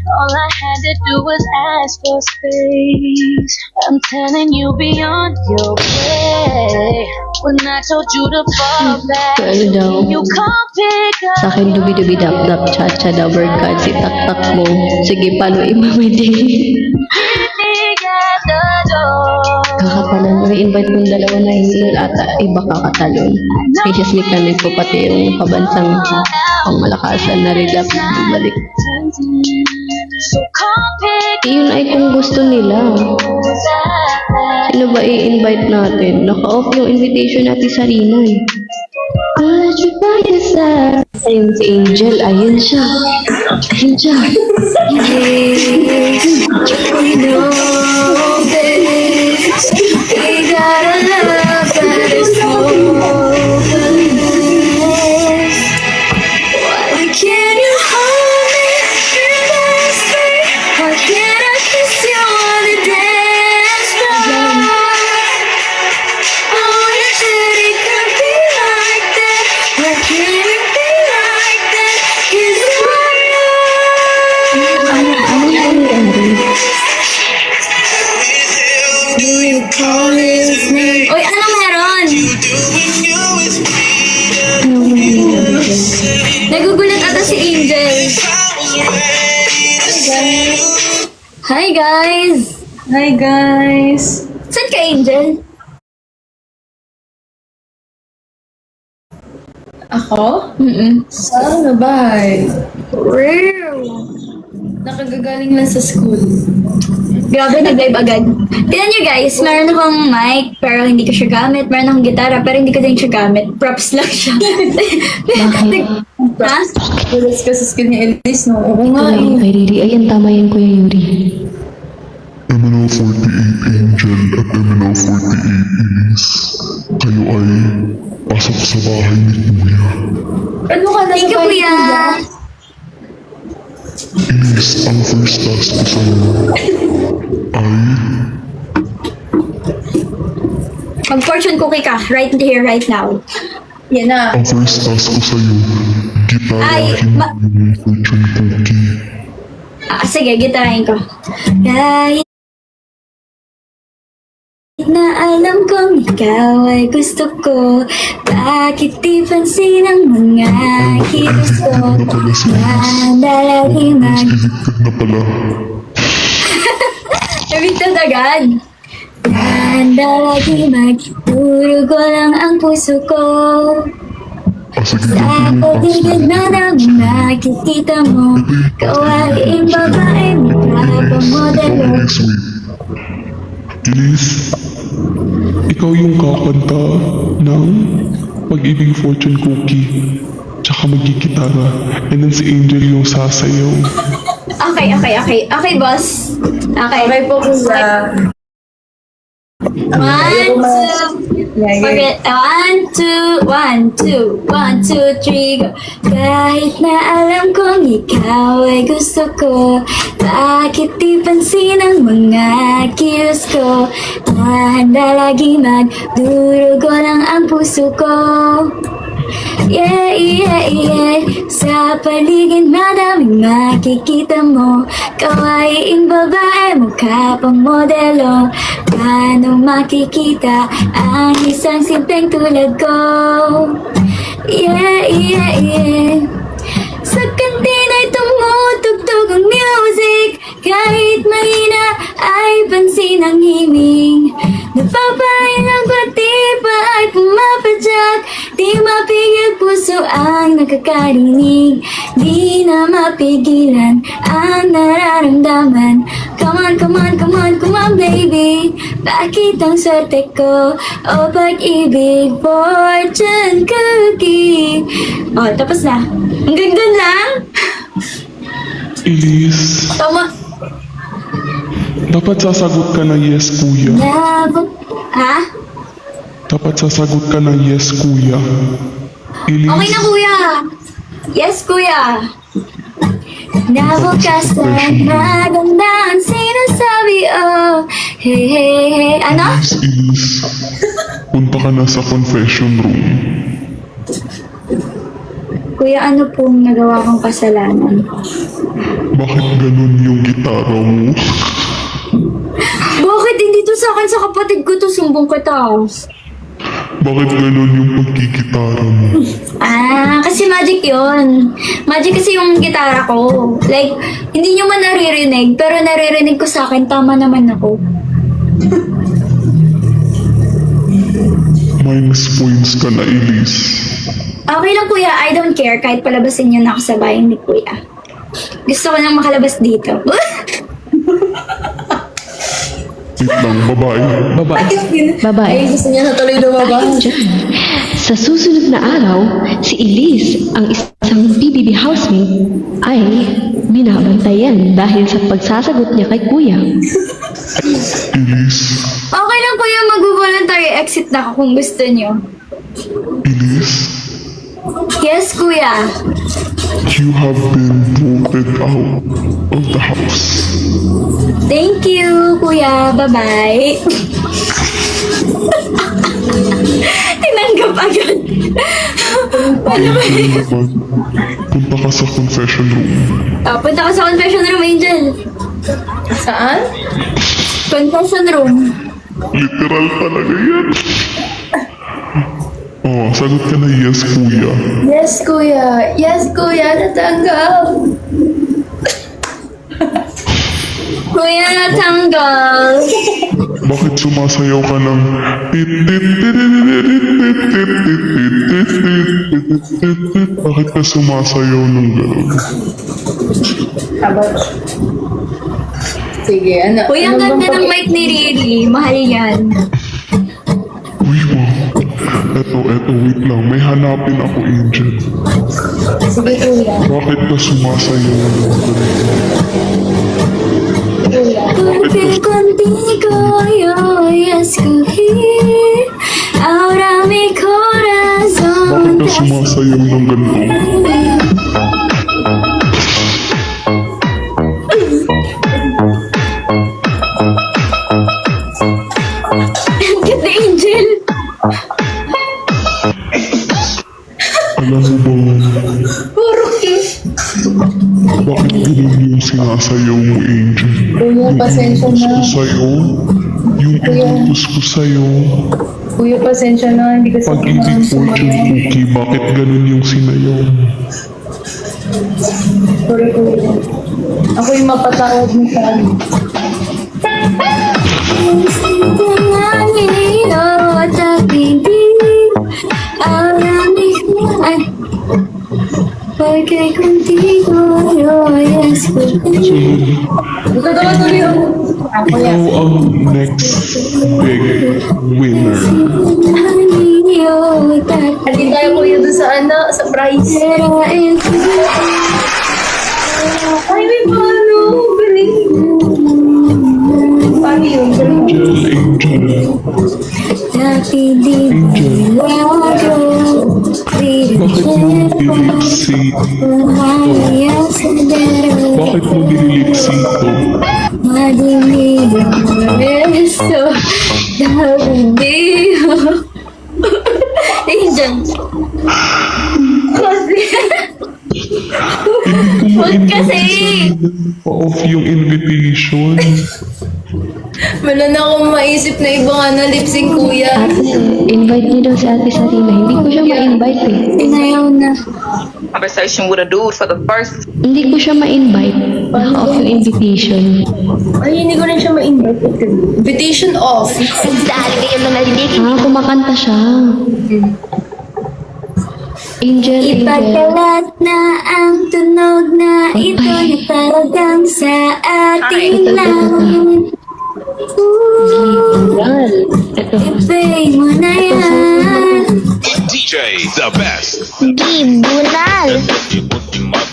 All I had to do was ask for space. I'm telling you beyond your way. When I told you to fall back, Ano daw? you can't pick up. Sa akin, dubi-dubi-dap-dap, cha-cha, the word God, si tak-tak mo. Sige, paluin mo, may day. Meet at the door. Kakapalan, re-invite mong dalawa na hinul ata, iba kakatalon. Spacious mechanic ko pati yung pabansang pangmalakasan na redap balik. So come pick Yun ay kung gusto nila. up. Sino ba i-invite natin? Naka-off yung invitation natin sa Rina eh. Ayun si Angel, ayun siya. Ayun siya. Why can't you hold me in this way? Why can't I kiss you on the dance floor? I wish that it could be like that. Why can't it be like that? 'Cause Uy, ano meron? Nagugulat ata si Angel. Hi guys! Hi guys! Saan ka, Angel? Ako? Saan Sa bahay. Wow! Nakagagaling lang sa school. Grabe, nag-live agad. Tignan nyo guys, meron akong mic, pero hindi ko siya gamit. Meron akong gitara, pero hindi ko din siya gamit. Props lang siya. Ha? Gulas ka sa school ni Elise, no? Oo nga Alam eh. kay Riri, ayan tama yan Kuya Yuri. MNL48 Angel at MNL48 Elise. Kayo ay pasok sa bahay ni Kuya. Ano ka na Thank you, kuya. Elise, ang first task ko sa'yo ay Mag-fortune cookie ka, right here, right now. Yan na. ang first task ko sa'yo. Ay, Gitarahin mo yung fortune cookie. Sige, gitarahin ko. Kahit na alam kong ikaw ay gusto ko, bakit di pansin ang mga kilos ko? Mandalagi mag... Iligtad na pala. Nabigtad agad. Mandalagi mag... Puro ko lang ang puso ko. Sige, Sa paligid na nang nakikita mo, kawaling babae mo, kapamodelo. Elise, wait. Elise, ikaw yung kakanta ng Pag-ibig Fortune Cookie. Tsaka magigitara. And then si Angel yung sasayaw. Okay, boss. Okay. Okay po, kuya. One, two, three, go. Kahit na alam kong ikaw ay gusto ko, bakit di pansin ang mga kilos ko? Handa lagi magdurugo lang ang puso ko. Yeah, yeah, yeah. Sa paligid madaming makikita mo, kawaing babae, mukha pang modelo. Paano makikita ang isang simpleng tulad ko? Yeah, yeah, yeah. Sa kantina'y tumutugtog ang music, kahit mahina ay pansin ang himig. Napapahinang pati pa ay pumapadyak, di mapigil puso ang nakakarinig. Di na mapigilan ang nararamdaman. Come on, come on, come on, come on baby. Bakit ang swerte ko o pag-ibig fortune cookie? Oh, tapos na. Hanggang dun lang? Elise, Tama. dapat sasagot ka ng yes, kuya. Ha? Dapat sasagot ka ng yes, kuya. Elise, Okay na kuya. Yes kuya. Nabukasan, maganda ang sinasabi, oh. Hey, hey, hey. Ano? Ilis, punta ka na sa confession room. Kuya, ano pong nagawa kong kasalanan? Bakit ganun yung gitara mo? Bakit hindi to sa akin sa kapatid ko to? Sumbong ko to. Bakit ganun yung pagkikitara mo? Kasi magic yon. Magic kasi yung gitara ko. Like, hindi nyo man naririnig, pero naririnig ko sa akin, tama naman ako. Minus points ka na, Elise. Okay lang kuya, I don't care kahit palabasin nyo na ako sa bahay ni kuya. Gusto ko lang makalabas dito. Wait lang, babae. Babae. Ay, gusto niya na tuloy lumabas. Dahil dyan, sa susunod na araw, si Elise, ang isang BBB housemate, ay binabantayan dahil sa pagsasagot niya kay kuya. Elise, Okay lang kuya, mag-voluntary exit na ako kung gusto nyo. Elise, Yes kuya. you have been voted out of the house. Thank you kuya, bye-bye. Tinanggap agad. Paano ba yun? Naman, punta ka sa confession room. Punta ka sa confession room, Angel. Saan? Confession room. Literal talaga yan. Oh, sagot ka na yes, kuya. Yes, kuya. Yes, kuya. Natanggap. Kuya, natanggal. Bakit sumasayaw ka ng Bakit ka sumasayaw ng gano'n? Habang. Sige, ano? Kuya, ang ganda ng mic ni Riri. Mahal yan. Uy, wow. Eto, wait lang. May hanapin ako, Angel. Sige, kuya. Bakit ka sumasayaw ng gano'n? Porque contigo yo escogí ahora mi Bakit corazón. ka sumasayaw ng ganito? Ganda, Angel. Alam mo ba, Puro kiss. bakit ganun yung sinasayaw mo, Angel? Kuya, pasensya Gusto na. ko sa'yo, yung inutos ko sa'yo, Kuya, pasensya na. Hindi kasi pag-ibig fortune cookie, bakit ganun yung sinayaw mo? Sorry, kuya. Ako yung mapatawad mo sa akin. Porque contigo yo escogí. Tatawa tuloy ako. Kuya. Ikaw ang next big winner. Halin tayo kuya doon sa ano, sa prize. Ay, may paano. Galing. Paano yun? Galing. Angel. Bakit mo nililipsito? Bakit mo nililipsito? Angel. Huwag kasi. Pa-off yung invitation. Wala na akong maisip na ibang ano, lip sync kuya. Invite niyo daw si Ate Sarina. Hindi ko siya ma-invite eh. Inayaw na. Conversation with a dude for the first. Hindi ko siya ma-invite. Naka-off yung invitation. Ay, hindi ko rin siya ma-invite. Invitation off. Kumakanta siya. Angel. Ipagkalat na ang tunog na ito na talagang sa atin lang. Ito. I-pay mo na yan. DJ, the best. Gibunal.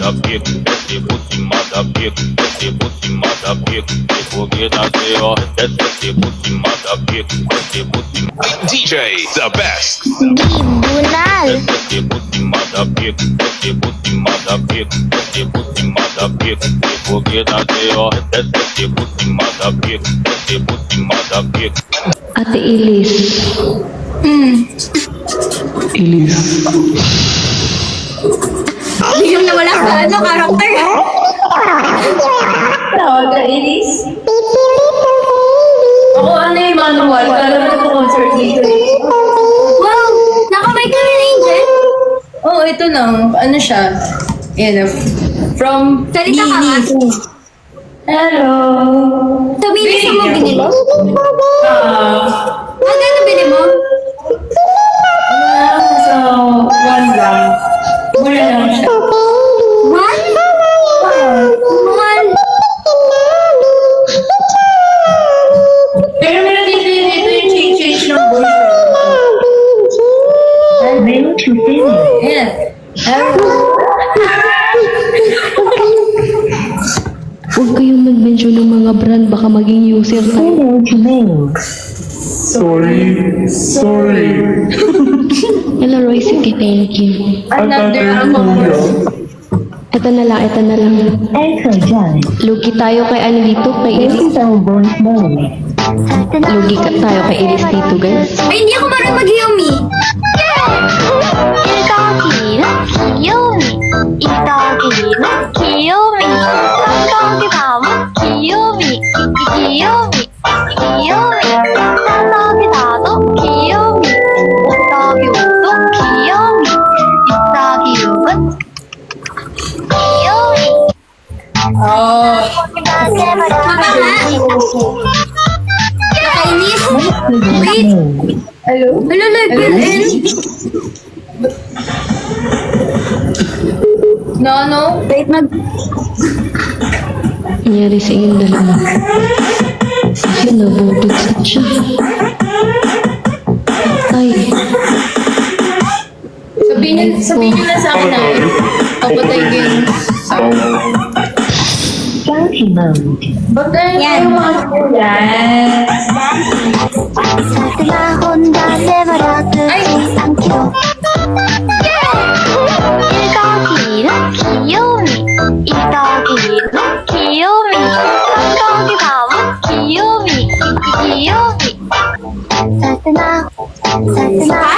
mother bitch. Sexy pussy mother bitch. Sexy pussy mother bitch. Forget I say oh, that sexy pussy mother bitch. Sexy pussy DJ, the best. Bunal. sexy pussy mother bitch. Sexy pussy mother bitch. Sexy pussy mother bitch. Forget I say oh, that sexy pussy mother bitch. Sexy pussy mother bitch. Ate Ilis. Ilis, Biglang nawala sa ano, karakter. Tawag ka, Ilis. Ako ano yung manual, kala ko concert dito eh. Wow! Nakamay ka rin, Angel? Oo, ito lang. Ano siya? Yan, from Salita ka nga. Hello. Sabihin sa mo binili. Ah, Magkano bili mo? so, one lang. Mura lang siya. One? One. Pero meron dito yung change ng voice. Ayan. Huwag kayong mag-mention ng mga brand, baka maging user tayo. sorry. Hello, Roy, sige, thank you. Another among Ito na lang. Lugi tayo kay ano dito, kay Ilis. Lugi ka tayo kay Ilis dito, guys. Ay, hindi ako marunong mag-yumi. 일각이는 귀요미. 이덕이는 귀요미. 삼각이 다음은 귀요미. 귀요미. 귀요미. 삼각이 다도 귀요미. 오덕이 오도 귀요미. 잎사귀 육은 귀요미. Oh. Nakainis? Wait! Hello? Hello, live yun, eh? No. Wait, Nangyari sa inyong dalawa. Yun, nabubigsit siya. Patay. Sabihin niyo na sa akin na papatay ko yung sound. Patay Yan. yung mga yan. 사드가 혼자 내버려두지 않기로 일각이는 귀요미 이덕이는 귀요미 삼각이 다음은 귀요미 귀요미 사드가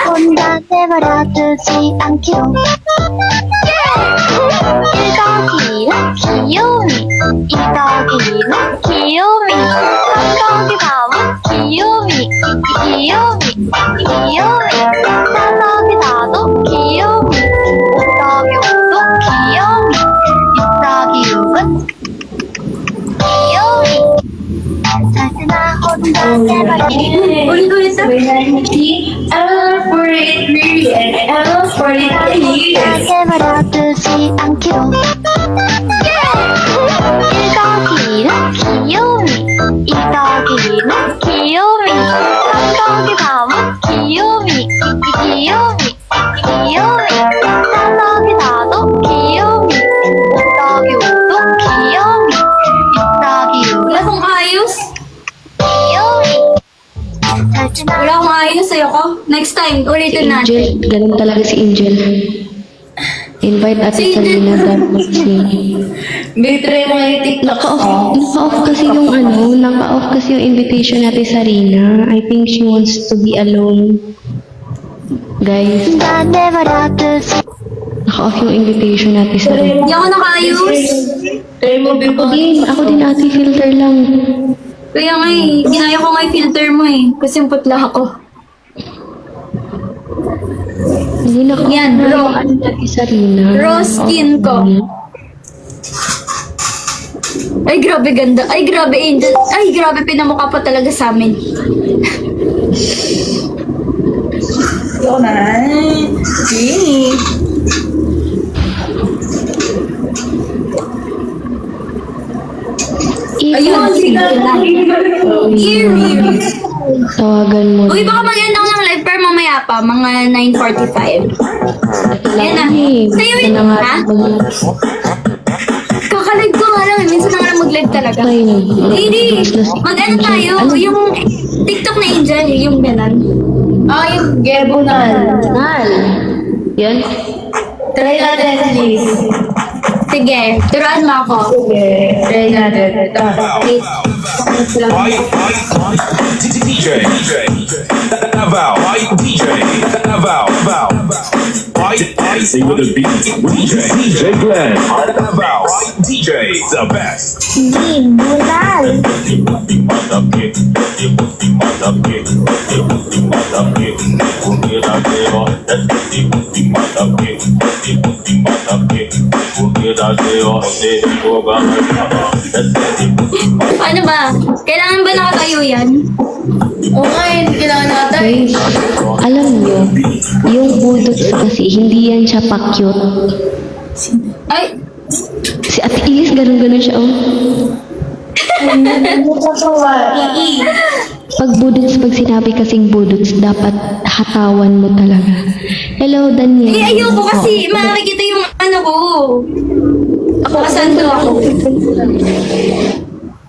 혼자 내버려두지 않기로 일각이는 귀요미 이덕이는 귀요미 삼각이 다음은 귀요미 귀요미 삼각이 다도 귀요미 오덕이 오도 귀요미 잎사귀 육은 귀요미 사드가 혼자 Ulit-ulit sa L for it really and L for it really. 내버려두지 않기로 일각이는 귀요미 이덕이는 귀요미 삼각이 다음은 귀요미 귀요미 삼각이 다도 귀요미 오덕이 오도 귀요미 잎사귀 Wala 육은 kong ayos. 귀요미 Wala akong ayos sa'yo ko. Next time, Si ulitin natin. Angel, ganun talaga si Angel. Invite Ate Salina dapat si... Betray mo yung TikTok ko. Naka-off kasi yung naka-off kasi yung invitation natin sa Rina. I think she wants to be alone. Guys, 내버려두지 naka-off yung invitation natin sa Rina. Hindi ako nakaayos. Try mo before. Ako din ate, filter lang. Kaya nga eh, ginaya ko nga yung filter mo eh. Kasi yung putla ako. Hindi naka-off Yan, na raw. yung ano natin sa Rina. Raw skin ko. Ay, grabe ganda. Ay, grabe Angel. Ay, grabe pinamukha pa talaga sa amin. Ito na. Okay. Ayun, Tawagan mo. uy, baka mag-end ako ng live pero mamaya mamaya pa, mga 9:45. Ayan na. Sa'yo yun, ha? Kakalive ko nga lang, minsan na nga lang mag-live talaga. Hindi, mag-ano tayo, yung TikTok na Angel, yung ganon. Yung Gebonal. Yan. Try natin, please. Sige, turuan mo ako. Sige, try natin. Wait. DJ. Val. DJ. Val. Sing with the beat. DJ Glenn. Val. DJ. The best. Ano ba? Kailangan ba nakatayo yan? Oo nga, kailangan nakatayo. Alam nyo, yung budots kasi, hindi yan siya pa-cute. Ay, Si Ate Ilis, ganun-ganun siya, oh. Pag budots, pag sinabi kasing budots, dapat hatawan mo talaga. Hello, Daniel. ayoko kasi makikita yung ano ko. Ako kasando ako.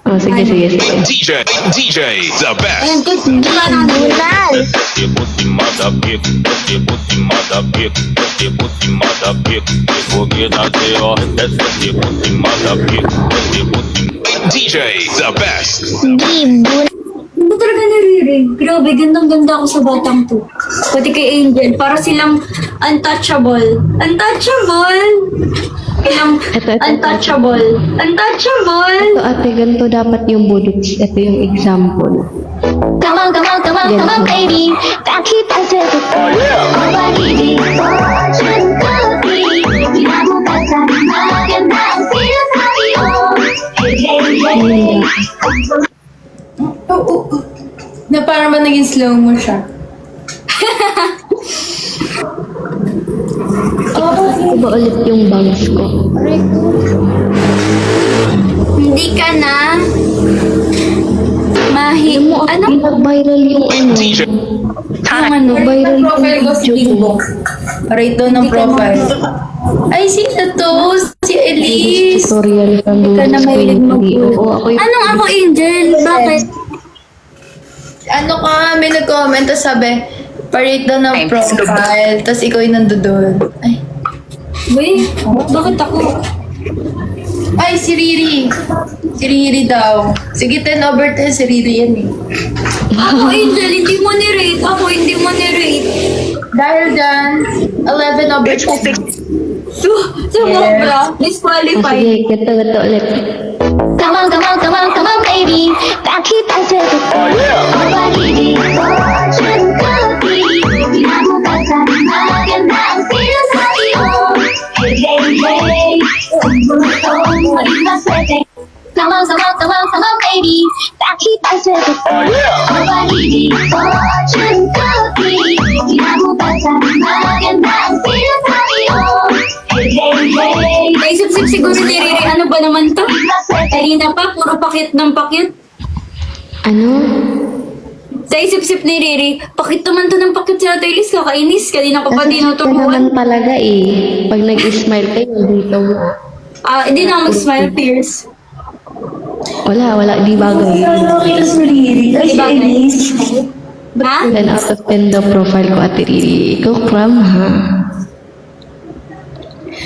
Oh, sige. DJ. The best. Ayan, kasi di ba nakatulal? DJ. The best. Hindi talaga naririg. Grabe, gandang-ganda ako sa batang to. Pati kay Angel, para silang untouchable. Untouchable! Ilang untouchable. Untouchable! Ito, ate, ganito dapat yung budots. Ito yung example. Come on, baby. Back it as if it's nobody fortune cookie. Ginagawa pa sa maganda ang sinasabi mo. Hey. Na parang ba naging slow mo siya? Ito ba ulit yung bangs ko? Hindi ka na ano? Nag-viral yung ano. Yung ano? Viral yung video ko. Rate daw ng profile. Ay, sino to? Si Elise. Tutorial ka Hindi ka na mahilig Oo, ako yung... Anong ako, Angel? Bakit? Ano ka, may nag-comment, tapos sabi, parate daw ng profile, tapos ikaw yung nandoon. Ay. Wait, bakit ako? Ay, si Riri. Si Riri daw. Sige, 10/10, si Riri yan eh. Ako, Angel, hindi mo ni-rate. Ako, hindi mo ni-rate. Dahil dyan, 11/10. Sumobra. Disqualified. Sige, ganito ulit. Come on, baby. Back it as if it's nobody fortune cookie. Ginagawa pa sa maganda ang sinasabi mo. Hey. Come on, baby. Back it as if it's nobody fortune cookie. Ginagawa pa sa maganda ang sinasabi mo. Hey. Naisip-sip siguro ni Riri, ano ba naman to? Kanina pa, puro pakit ng pakit. Ano? Sa isip-sip ni Riri, pakit naman to ng pakit si Ate Elise, kakainis. Kanina ko pa Kasi ka naman tinuturuan. talaga eh. Pag nag-smile kayo, dito mo. Hindi na ako mag-smile, Pierce. Wala, di bagay. Diba, guys? Ha? 10 out of 10 daw profile ko, Ate Riri. Ikaw, cram, ha?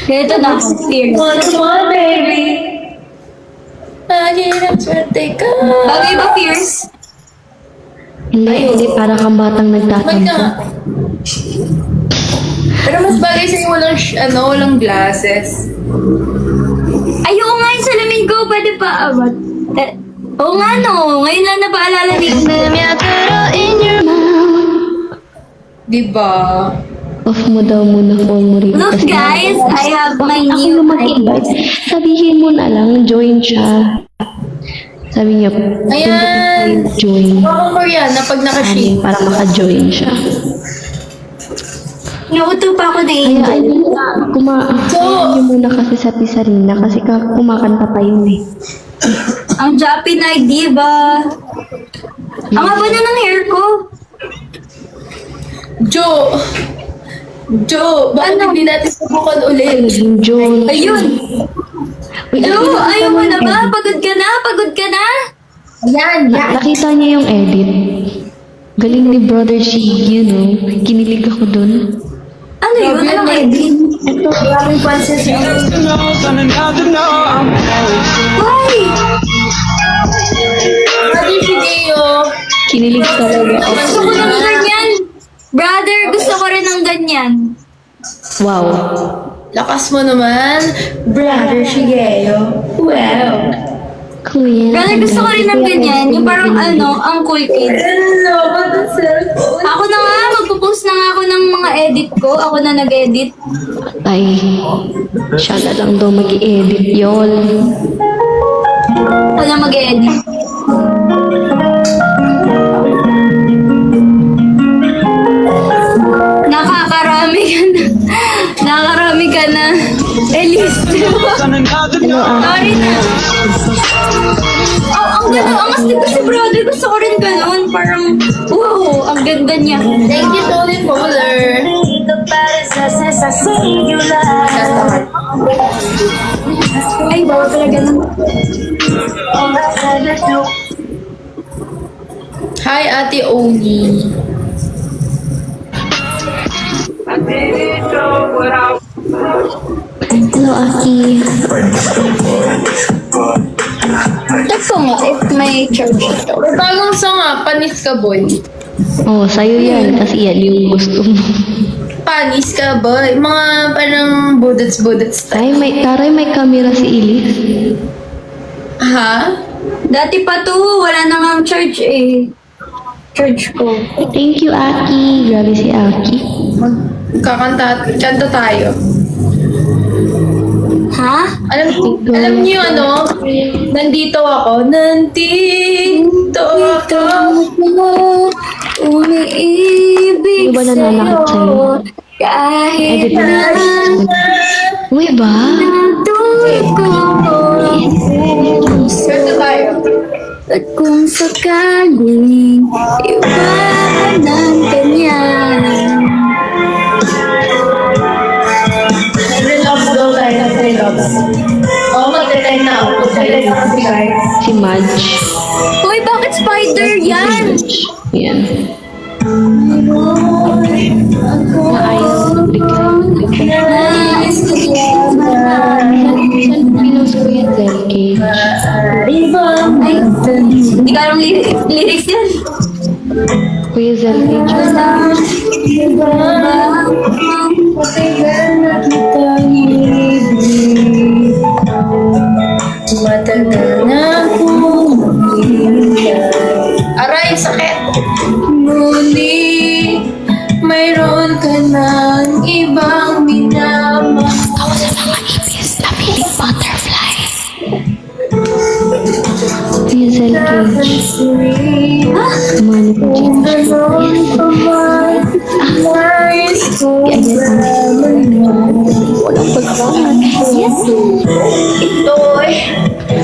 Ganito na ako, Pierce. Come on, baby. Lagi ng swerte ka. Bagay ba, Pierce? Hindi, para kang batang nagtatampo. Pero mas bagay sa'yo walang glasses. Ayoko nga yung salamin ko, pwede pa abot. Oo nga no, ngayon lang napaalala ni Diba? Off mo daw muna phone mo rin. Look Kasi guys, I have my ako new yung mag-invite. Sabihin mo na lang, join siya. Sabi niya, Ayan. join. Baka Korean na pag naka-shade. Para maka-join siya. Nauto pa ako na Kaya Angel. ayun na, ayaw niyo muna kasi sa Pisarina kasi kumakanta pa yun eh. Ang Jappy Night Diva. Ang haba na ng hair ko. Jo, bakit hindi natin subukan ulit? Naging John. Ayun! Uy, Jo, nakita ayaw mo yung na ba? edit. Pagod ka na? Pagod ka na? Yan, Nakita niya yung edit. Galing ni Brother Shiggy, no? Kinilig ako dun. Ano yun? Ano edit? Maraming pansin siya. Why? Sabi si Gio. Kinilig talaga ako. Gusto ko ng ganyan. Brother, gusto ko rin ng ganyan. Wow. Lakas mo naman, Brother Shigeo. Wow. Kuya. Brother, gusto ko rin ng ganyan. Yung parang ang cool kid. Hello, what the cellphone? Ako na nga, magpo-post na nga ako ng mga edit ko. Ako na nag-edit. Ay, siya na lang daw mag-i-edit yun. Ako na mag-edit. Nakakarami ka na. Nakakarami ka na. Elise. Hello, Sorry na. Ang ganda. Ang astig ko si brother. Gusto ko rin ganun. Parang, wow, ang ganda niya. Thank you, Tony Fowler. Ay, bawal pala ganun. Hi, Ate Oni. Hello, Aki. Check ko nga if may church ito. Bagong song nga, Panis Ka Boy. Oh, sa'yo yan. Kasi yan yung gusto mo. Panis Ka Boy. Mga parang budots-budots. Taray, may camera si Elise. Ha? Dati pa to, wala na nga church eh. Church ko. Thank you, Aki. Grabe si Aki. Kanta tayo. Ha? Alam niyo nandito ako. Nandito ako. Umiibig Di ba nananakit sa'yo? kahit Edit mo na. Uy ba? natuloy ko. Kanta tayo. At kung sakaling iwanan ka niya. Relax daw tayo. Relax. Magte-time na ako. Si Madge. Uy, bakit spider yan? Yan. Naayos. Nais ko yan. Pinost ko yung cage. Ay, hindi ka alam lyrics yan. Kuya Zelcage. Matagal na akong aray, sakit! Ngunit mayroon ka ng ibang minamahal. Ako sa mga ibis na feeling butterfly. Kuya Zelcage. Mano ko James. Walang pagkakas. Yes. Ito'y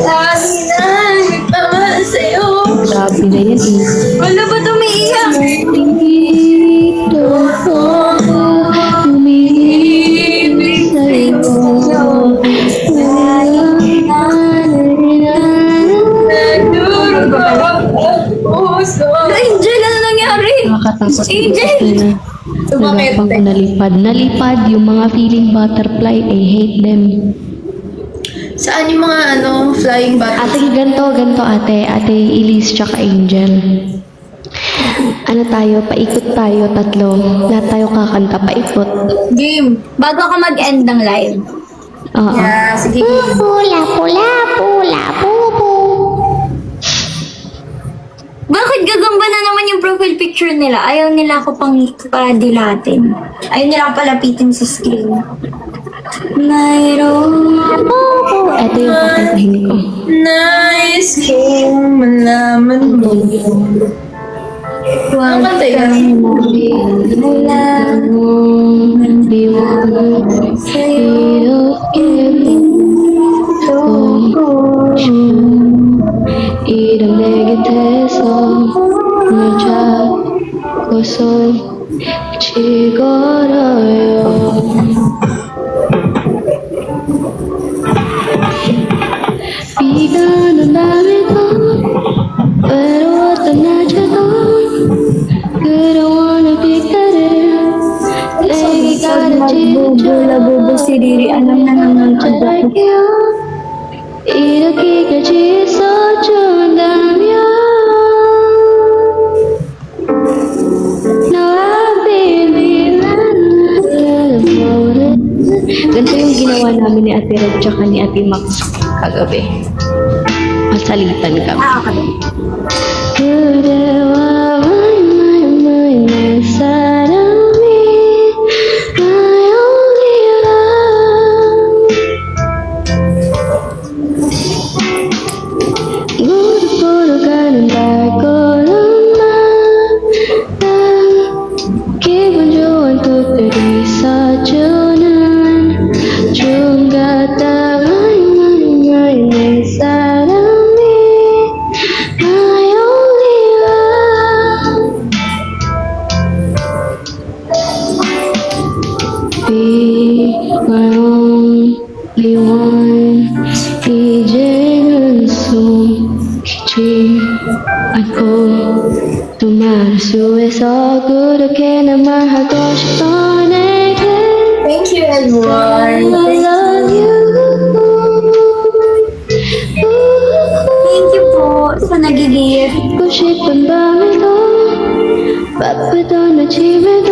lagi na nagmamahal sa'yo. Grabe na yan eh. Wala ba umiiyak? Dito ako umiibig sa'yo. Nagdurugo ang puso. Angel, ano nangyari? Nakakatakot. Angel! Nagapang ko nalipad. Nalipad yung mga feeling butterfly. I hate them. Saan yung mga flying butterflies? Ate, ganto ate. Ate Elise tsaka Angel. Ano tayo? Paikot tayo, tatlo. Lahat tayo kakanta, paikot. Game. Bago ka mag-end ng live. Oo. Yeah, sige. Bakit gagamba na naman yung profile picture nila? Ayaw nila ako pang padilatin. Ayaw nila ako palapitin sa screen. Mayroon Ito yung kakantahin ko. Nais kong malaman mo. huwag Kanta yan. kang mawala Di mo sa'yo 이름 내게 대서 널 잡고서 같이 걸어요. 비가 오는 밤에도 외로웠던 낮에도 그려오는 빛깔을 내게 가르치는 Labubo si Riri. Alam na naman ko. 잘할게요. 이렇게까지 있어준다면 No, baby, ganito yung ginawa namin ni Ate Red tsaka ni Ate Max kagabi. Masalitan kami. Okay. 그대와 my 사랑이 my only love 무릎 보러 가는 발걸음만 기분 좋은 톡들이 써주는 춤 같다 my 내 사랑이 my only love Be my only one 이제는 숨기지 않고 두말수에서 그렇게나 말하고 싶어 내게 Thank you, I Edward. love you Thank you po sa nag-gift. 듣고 싶은 밤에도 바쁘던 아침에도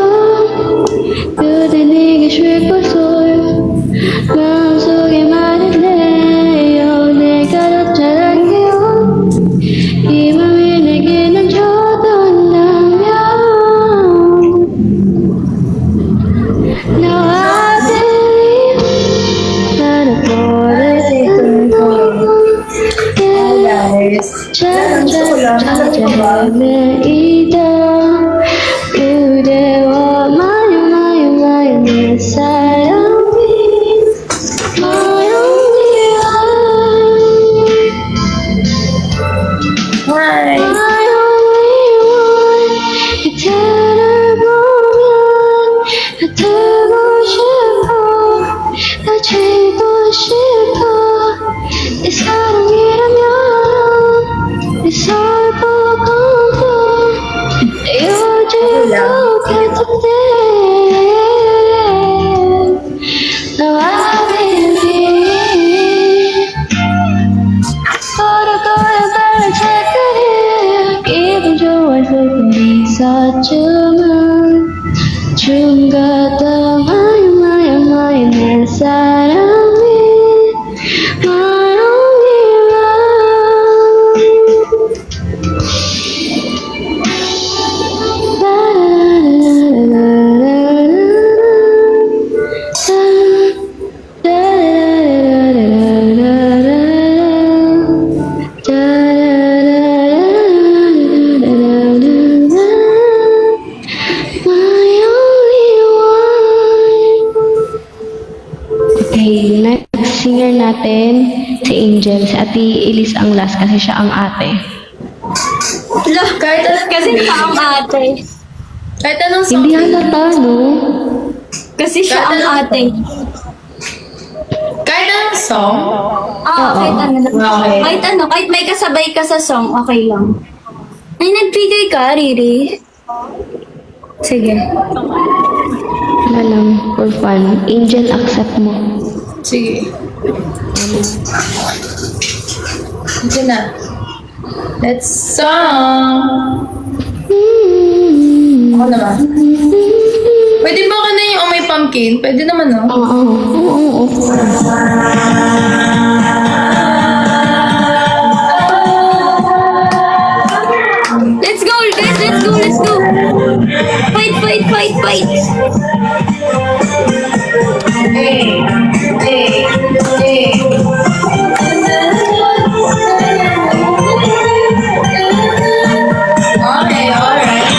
그대 내게 쉴 곳을 마음속에 말해내요 내가 더 잘할게요 이 맘이 내게 넘쳐돈다면 Now I believe 나는 찾아내이다 그대와 my 내 사랑이 my only one Hi. my only one 그대를 보면 다 되고 싶어 가지고 싶어 내 사랑이라면 내 설보고도 헤어질 것 같은데 너와 baby 걸어가야 발을 착각해 기분 좋아서 꿈이 있었지만 춤 같다 my 내 사랑이 my only love Okay, next singer natin, si Angel. Si Ate Elise ang last kasi siya ang ate. Kahit anong Kasi siya ang ate. Kahit anong song. Hindi halata, no? Kasi siya ang ate. Kahit anong song. Kahit ano. Okay. Kahit may kasabay ka sa song, okay lang. Ay, nagbigay ka, Riri. Sige. Wala lang, for fun. Angel, accept mo. Sige. Ito na. Let's song. Ako naman. Pwede ba ka na yung oh may pumpkin? Pwede naman, no? Oo. Let's go, guys. Let's go. Fight. Okay, alright.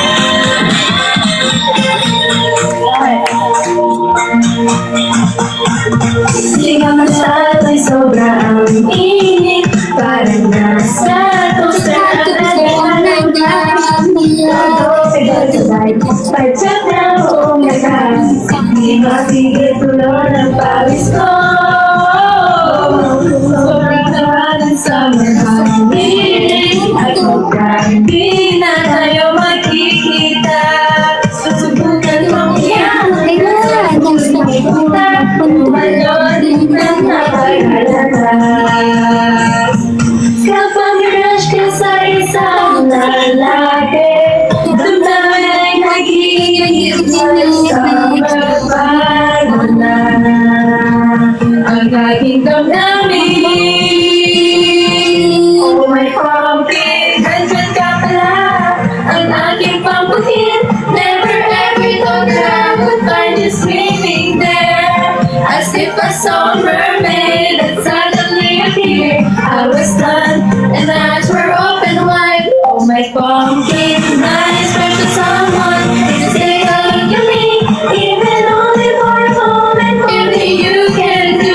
Di ka masyadong sobrang init Parang nasa tusan na ng dami Pagod sabay, pagod na Di matigil tuloy ng pawis ko. Sobrang naman ang summer holiday. At mukhang hindi na tayo magkikita. Susubukan mong yan. Malonin ng napagalatas. Kapag rush ka sa isang lalaki, damdamin ay nagiging bago na ang aking damdamin. Oh my pumpkin, nandyan ka pala, ang aking pampukin. Never ever thought that I would find you swimming there, as if I saw a mermaid that suddenly appeared. I was stunned and my eyes were open wide. Oh my pumpkin, my special someone, just take a look at me, even only for a moment. Maybe you can do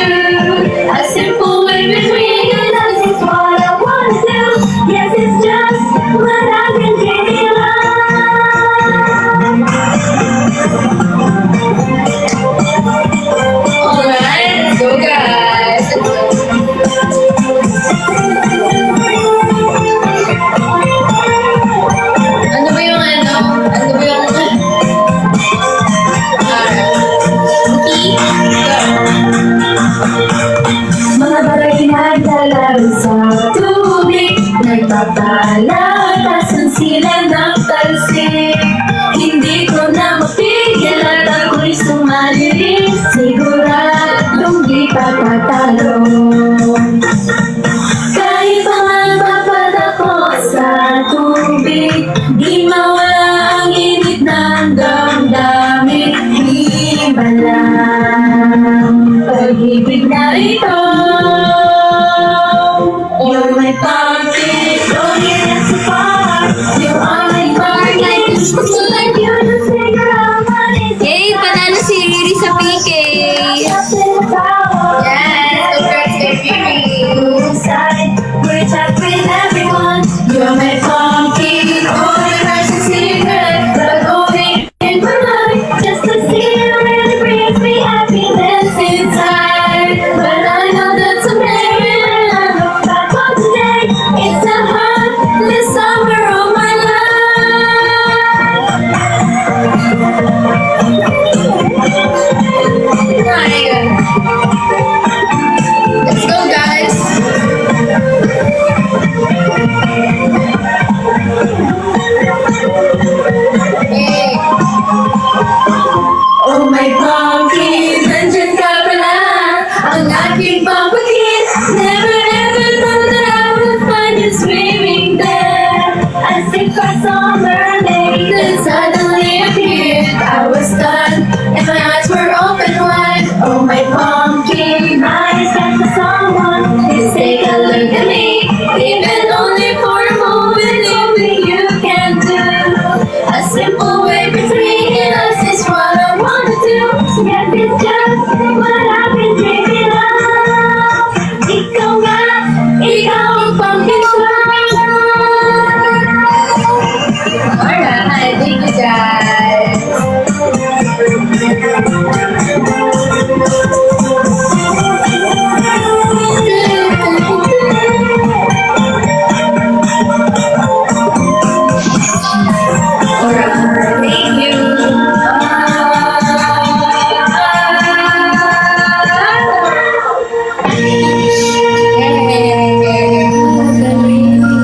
a simple way between us. This is what I wanna do. Yes, it's just what I've been dreaming of. Alright, let's go guys. Ano ba yung ano? Ano ba yung... Mga bagay naglalaro sa tubig, nagpapalakasan sila ng talsik. Hindi ko na mapigil at ako'y sumalirin, siguradong di patatalo. Kahit pangangapad ako sa tubig, di mawala ang init ng damdamin. Iba lang pag-ibig na ito. You're my pumpkin, don't get it so far. You are my pumpkin, so like you just figure out what is it. Yay! Panalo si Riri sa PK! Yes, congrats kay Riri. We're chat with everyone. You're my pumpkin, oh my precious secret, but only in my life. Just to see you really brings me happiness inside. But I know that someday when I look back on today, it's the hardest summer of my life. Let's go, guys. Hey. Oh my pumpkin, nandyan ka pala, ang aking pumpkin. Never ever thought that I would find you swimming there, as if I saw a mermaid that suddenly appeared. I was stunned and my eyes were open wide. Oh my pumpkin, my special someone, just take a look at me, even only for a moment. Maybe you can do a simple way between us is what I wanna do. Yes, it's just what I've been dreaming of. Ikaw nga, ikaw ang pumpkin swan. Alright, thank you guys. Alright, thank you.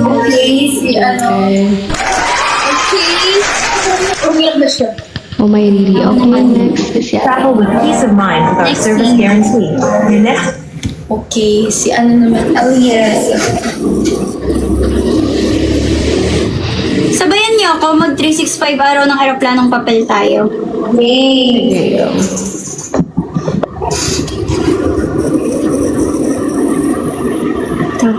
Okay, si ano. Okay. Umiyak na siya. Oh my Riri. Okay, next is si Ate. Travel with peace of mind with our Next service thing. guarantee. Your next Okay, si ano naman. Oh, yes. Sabayan niyo ako, mag 365 araw ng aeroplanong papel tayo. Yay! Ito.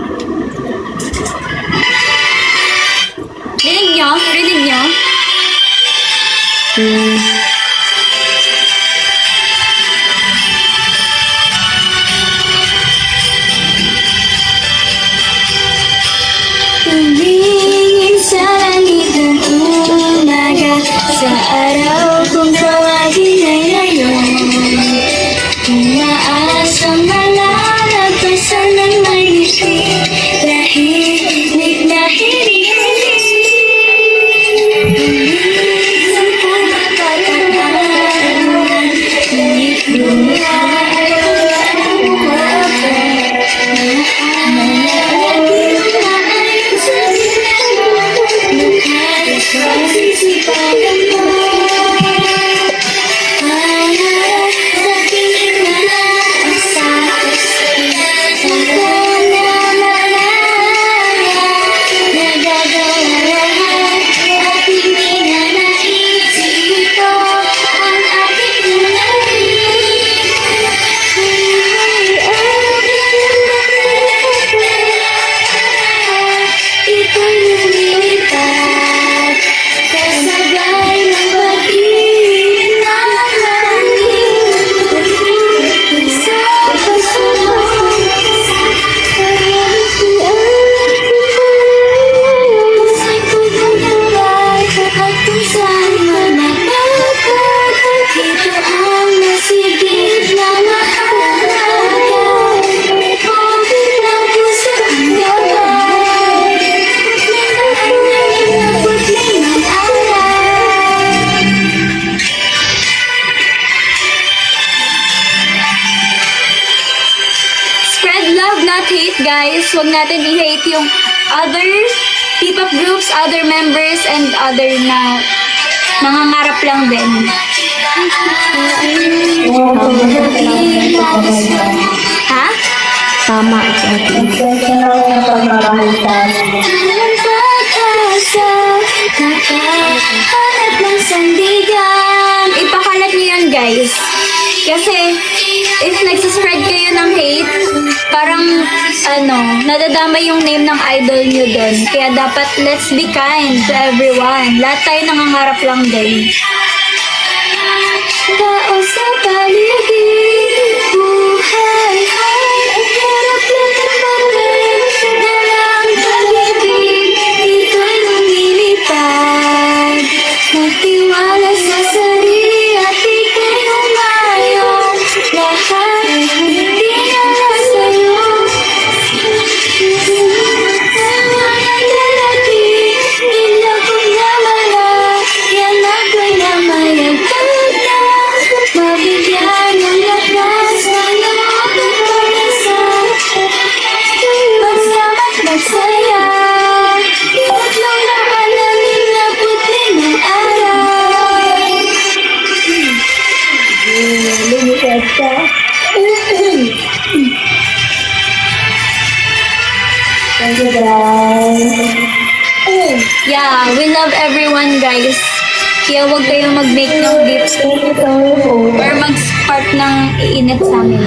Rinig niyo? Rinig niyo? Tumingin sa langit ng umaga, sa araw kung tawagin ay ngayon. hate guys, huwag natin i-hate yung other P-pop groups, other members, and other na nangangarap lang din. Ha? Tama, ate. Ipakalat niyo yun, guys. Kasi, if nagsaspread kayo ng hate, parang, nadadamay yung name ng idol niyo doon. Kaya dapat, let's be kind to everyone. Lahat tayo nangangarap lang din. Tao sa paligid, buhay, ang hirap lang ng pagkain, dalang pag-ibig, dito'y lumilipad. Magtiwala sa sarili at ika'y humayon, lahat hindi na sa'yo. Mga lalaki, ilagog na mala, yan ako'y namayagkag na, mabigyan ng lakas ng loob at pag-asa. Magsama't magsaya, tatlong nakalamin na puti ng araw. Lumipat ka. Thank you, guys. Yeah, we love everyone, guys. Kaya huwag kayong mag-make ng gifts or mag-spark ng iinit sa amin.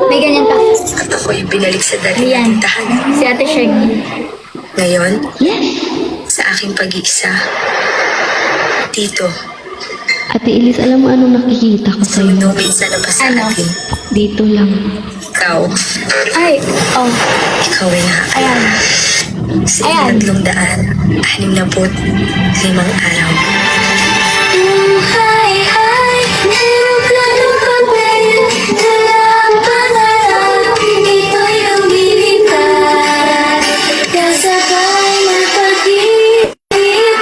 May ganyan pa. At ako'y binalik sa dating Ayan. tahanan. Si Ate Shaggy. Ngayon, Yes! sa aking pag-iisa, dito, Ate Elise, alam mo anong nakikita ko sa sa'yo? minumit na labas sa Ano? atin. Dito lang. Ikaw, Ay, oh. ikaw ay Ayan. sa Ayan. 365 araw. Buhay ay hirap lang ng papel, dalang pangarap, ito'y lumilipad. Kasabay ng pag-ibig ng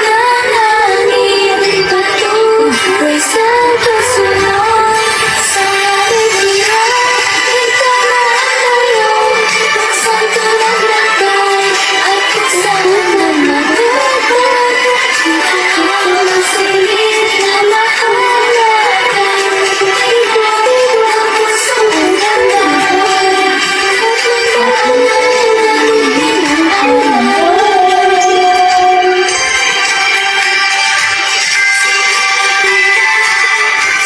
langit, patuloy sa kasunod. Sa hirap, itamaan ngayon, sa tulad ng bay, at kung saan na magdagdag. Ang silid na mahalaga, ibig ang pusong ganda.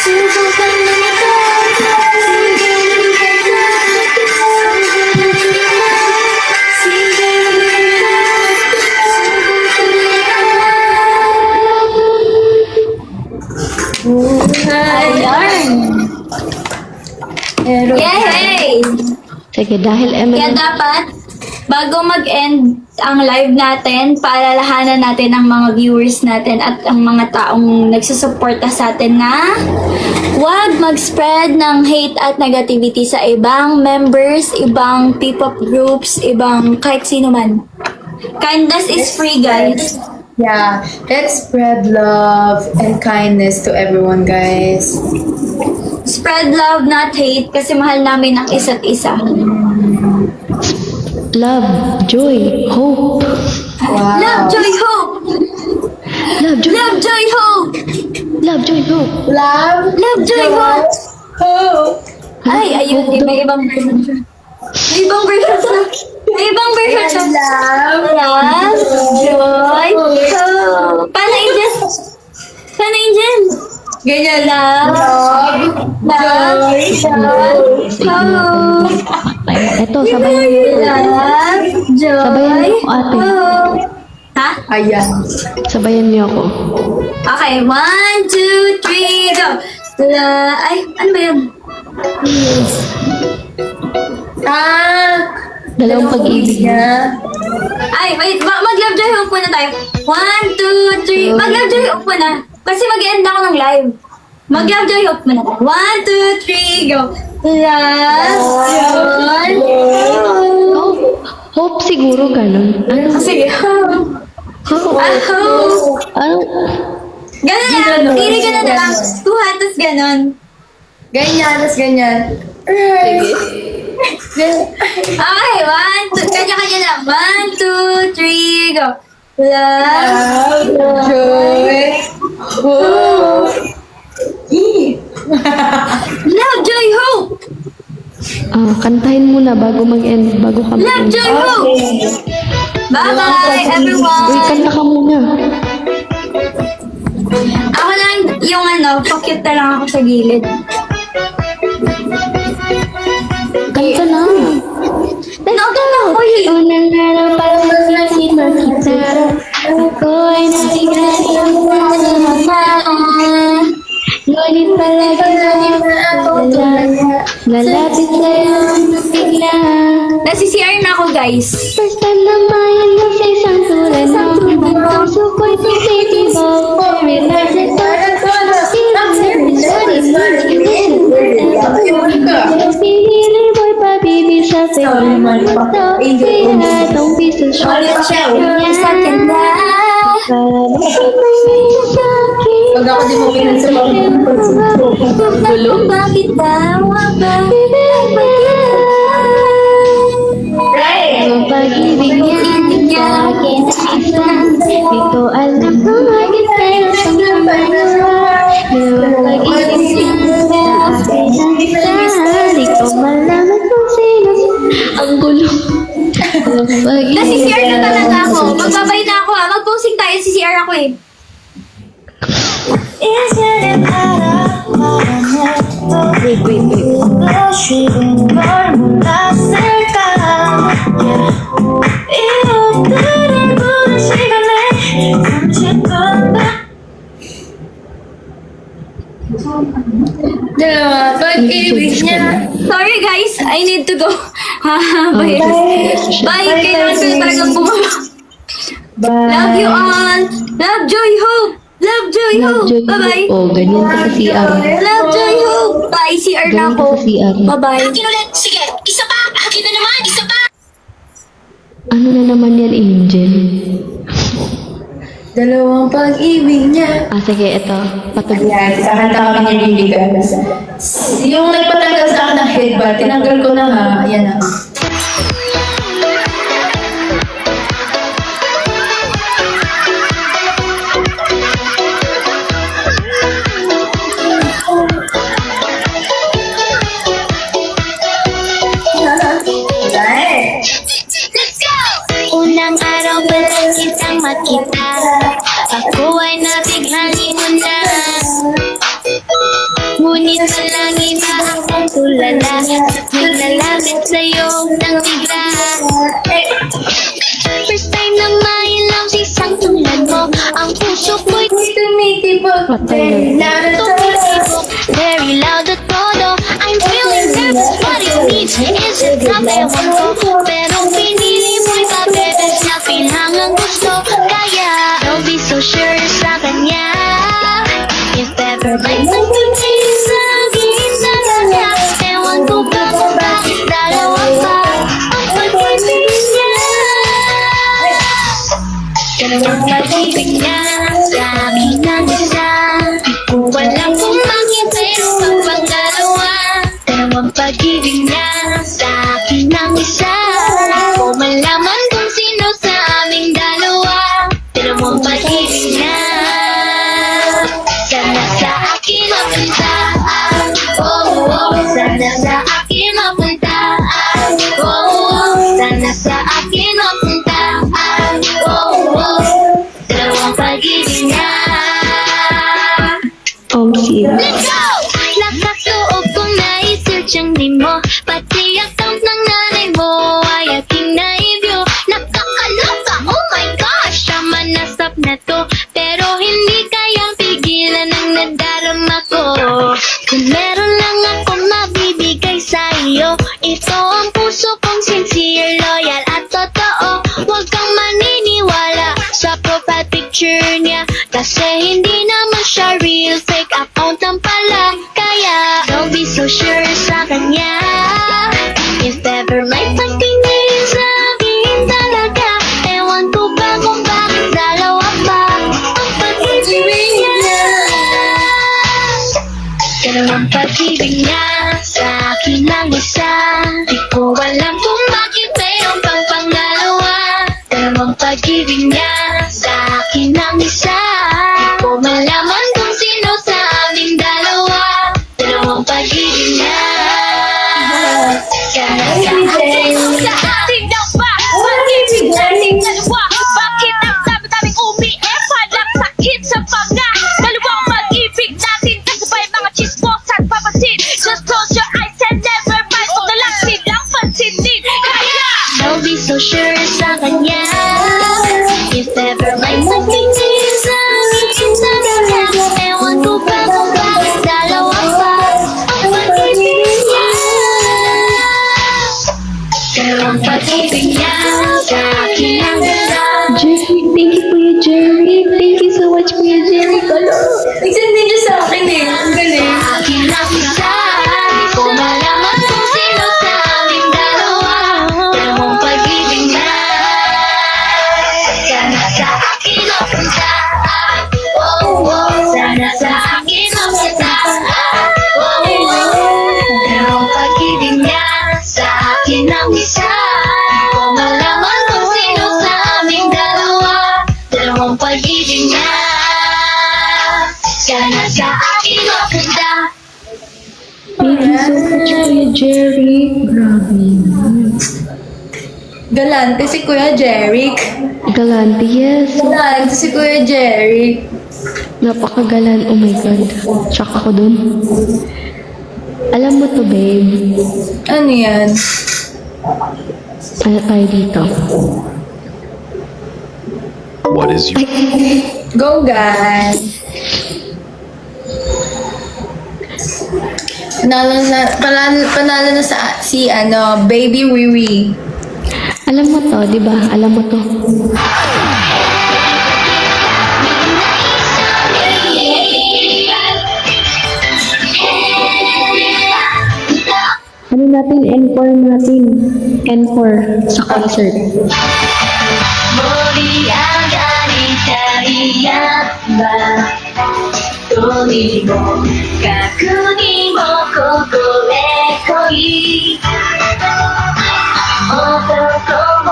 Subukan na Yay! Sige, dahil Kaya dapat, bago mag-end ang live natin, paalalahanan natin ang mga viewers natin at ang mga taong nagsusuporta sa atin na huwag mag-spread ng hate at negativity sa ibang members, ibang P-pop groups, ibang kahit sino man. Kindness is free, guys. Yeah, let's spread love and kindness to everyone, guys. Spread love, not hate, kasi mahal namin ang isa't isa. love, joy, hope. Wow. Love, joy, hope! Love, joy, Love, joy, hope! love, joy, hope. Love, Love, joy, hope! hope. Ay, ayun, may ibang version siya. May ibang version siya. May ibang version siya. Love, Love, joy, hope. Paano, Angel? Paano, Angel? ganyan. Love, Love, joy, hope. Ito, sabayan mo. Love, joy, Sabayan mo ako, ate. hope. Ha? Ayan. Sabayan niyo ako. Okay, 1, 2, 3, go! Ay, ano ba yun? Dalawang pag-ibig. Ay, wait, mag-love joy hope muna tayo. 1, 2, 3, mag-love joy hope muna. Kasi mag-end ako ng live. Mag-love joy hope muna. 1, 2, 3, go! Love, joy, hope. Hope siguro ganun. Ano? Sige, hope. Hope. Ano? Ganun lang. Pili ka na lang. 2 hatos ganun. Ganyan, tas ganyan. Sige. Okay, 1, 2, kanya-kanya lang. 1, 2, 3, go. Love, joy, hope. Love, joy, hope. Kantahin muna bago mag-end, bago ka Love, mag-end. joy, hope. Bye-bye, everyone. Uy, kanta ka muna. Ako lang yung pakit na lang ako sa gilid. Kanta na. Nauto na ako yun. Unang araw pa lang nakita kita. Ako ay nakikinig ng mga ngunit palagi lalapit sa'yo bigla. Nasi-CR na ako, guys. First time na mayan mo sa isang tulad mo. Ang puso ko'y sensitibo. Relax and pinili mo'y pabibig sa pera. Kaya don't be so shy. Sa akin na. Para makapagay sa akin. Pag ako di mo pinansin, Gulo ba kita? Wabang Ang pag-ibig niya sa akin ay isang Dito alam ko mag-isaya sa mga Ang pag-ibig niya sa akin ay isang Di ko malaman kung sino ang gulo. Ang pag-ibig Nasi-CR na talaga ako. Magbabay na ako ha. Mag-posing tayo, CCR ako eh. dalawa, pag-ibig niya. Sorry guys, I need to go. Bye. Bye. Kailangan ko na talagang bumaba. Love you all. Love, joy, hope. Love, joy, hope. Bye-bye. Oh, ganyan ka sa CR. Love, joy, hope. Bye. CR na Ganyan ako. ka sa CR. Bye-bye. Sige, isa pa! Akin na naman! Isa pa! Ano na naman yan, Angel? Dalawang pag-ibig niya. Sige, ito. Patugtog. Ayan, kakanta kami ni Lily Gaga. Yung nagpatanggal sa akin ng headband, tinanggal ko na nga. Ayan na. Let's go! Unang araw pa lang kitang makita Ako ay nabighani mo na Ngunit palagi ba akong tulala Naglalamit sa'yo ng bigla First time na mailaw si isang tulad mo Ang puso ko'y tumitibok. tumitibok Very loud at todo I'm feeling nervous What it needs is it love ewan ko Pero pinili mo'y pabebes na pinangang gusto Kaya don't be so sure sa kanya If ever may pagpipili sa akin talaga Ewan ko ba kung bakit dalawa pa Ang pag-ibig niya Dalawang pag-ibig niya sa akin ang isa Di ko alam kung bakit mayroon pang dalawa Dalawang pag-ibig niya sa akin ang isa Di ko malaman kung sino sa aming dalawa Dalawang pag-ibig niya Sana sa akin mapunta Oh, oh, sana sa akin mapunta Oh, oh, sana sa akin mapunta Oh, oh, dalawang pag-ibig niya Let's go! Nakasuot kong na-search ang name mo Pati account ng nanay mo ay aking na-view Nakakaloka, oh my gosh Tama na stop na to Pero hindi kayang pigilan ang nadarama ko Kung meron lang ako mabibigay sa iyo Ito ang puso kong sincere, loyal at totoo Huwag kang maniniwala sa profile picture niya Kasi hindi naman siya real, fake account lang pala Kaya don't be so sure sa kanya If ever may pagtingin sa akin talaga Ewan ko ba kung bakit dalawa pa Ang pag-ibig niya Dalawang pag-ibig niya sa akin ang isa Di ko mo alam kung bakit mayroon pang pangalawa. Dalawang pag-ibig niya sa akin ang isa. Di ko malaman kung sino sa aming dalawa. Dalawang pag-ibig niya. Kaya sa akin sa ating dalawa. Pag-ibig nating dalawa. Bakit ang dami-daming umiiyak? Walang sakit sa panga. Dalawang pag-ibig natin kasabay mga chismos at papansin. Just close your eyes and never mind. Huwag na lang silang pansinin. Kaya don't be so sure sa kanya. If ever may sakitin sa akin sa kanya, ewan ko pa kung bakit dalawa pa ang pag-ibig niya. Dalawang pag-ibig niya sa akin ang isa. Jerry, thank you, Kuya Jerry. Thank you so much, Kuya Jerry. Kalo. Nagsindi niyo sa akin eh. Ang galing. Akin ang isa. Di ko malaman kung sino sa aming dalawa. Dalawang pag-ibig na. Sana sa akin ang punta. Oh, oh. Sana sa akin ang punta. Oh, oh. Dalawang pag-ibig niya sa akin ang isa. Di ko malaman kung sino sa aming dalawa. Dalawang pag-ibig niya. Sana sa akin ang punta. Thank you so much, Kuya Jerry. Grabe. Galante si Kuya Jeric. Galante, yes. Galante si Kuya Jeric. Napakagalan. Oh my God. Shock ako dun. Alam mo to, babe. Ano yan? Ano tayo dito? What is your Go, guys! Panalo na sa si Baby Riri. Alam mo to, di ba? Alam mo to. Ano natin? Encore natin. Encore sa concert. 盛り上がりたいやばとにもかくにもここへ来い男も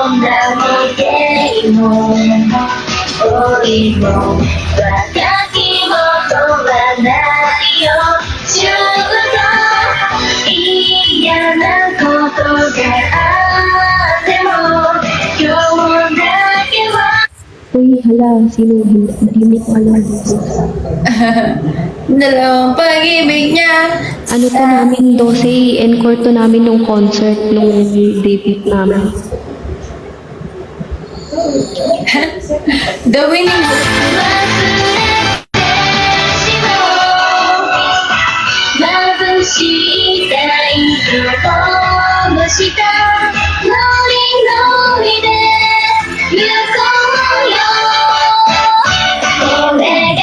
女もゲイも恋も若きも問わないよちょうど嫌なことがあっても今日だけは Uy, hala. Sino? Hindi ko alam. Dalawang pag-ibig niya. Ano to namin, 12, encore to namin nung concert, nung debut namin. The winning 眩しい太陽の下ノリノリで行こうよこれが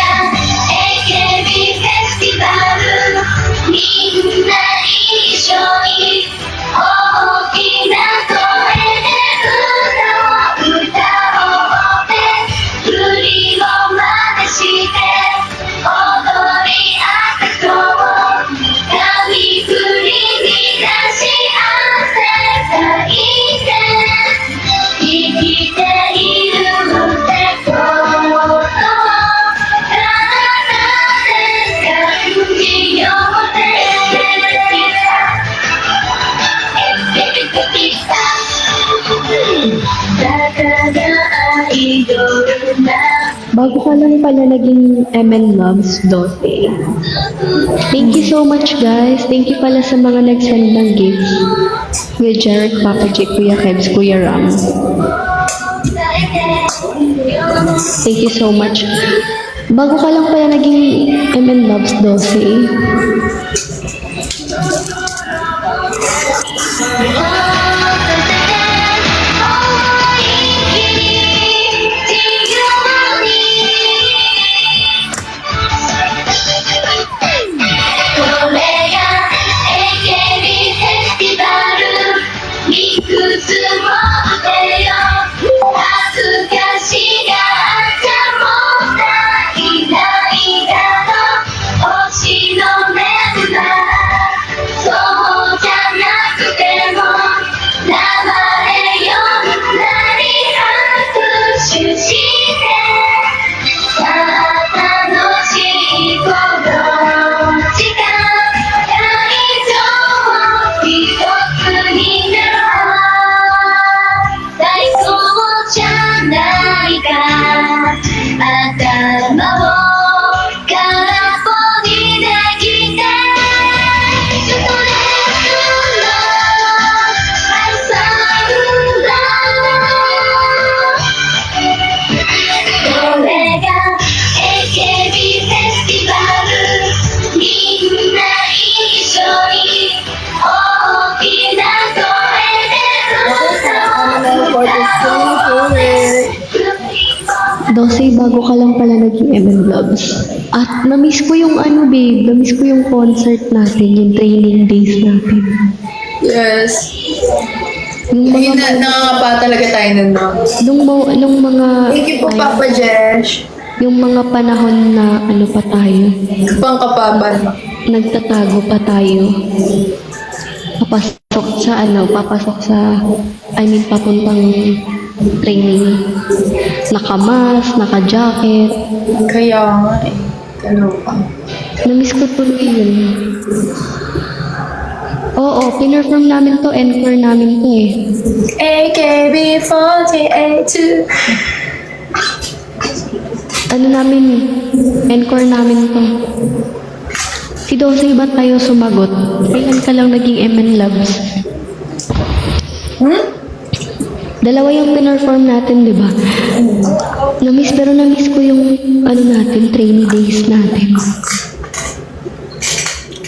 AKB フェスティバルみんな一緒に大きな声で歌おうって振りを真似して踊り明かそう髪振り乱し汗かいて生きているってことを体で感じようってだからアイドルな Bago ka lang pala naging MN Loves, 12. Thank you so much, guys. Thank you pala sa mga nag-send ng gifts. Kuya Jarek, Papa J, Kuya Kebs, Kuya Ram. Thank you so much. Bago ka lang pala naging MN Loves, 12. Don't Dosey, bago ka lang pala naging MN Loves. At na-miss ko yung babe. Na-miss ko yung concert natin, yung training days natin. Yes. Yung Ayun mga, nakakapa talaga tayo nun, no? nung mga, Thank you po, Papa Jesh. yung mga panahon na pa tayo, Pangkapapan. nagtatago pa tayo. Papasok sa, papuntang training. Naka-mask, naka-jacket. Kaya nga eh. Kaloka. Na-miss ko tuloy yun. Oo, pinerform namin to, encore namin to eh. AKB48 Encore namin to. Si Dosey, ba't tayo sumagot? Kailan ka lang naging MN Loves? Dalawa yung pinerform natin, di ba? Pero na-miss ko yung natin, training days natin.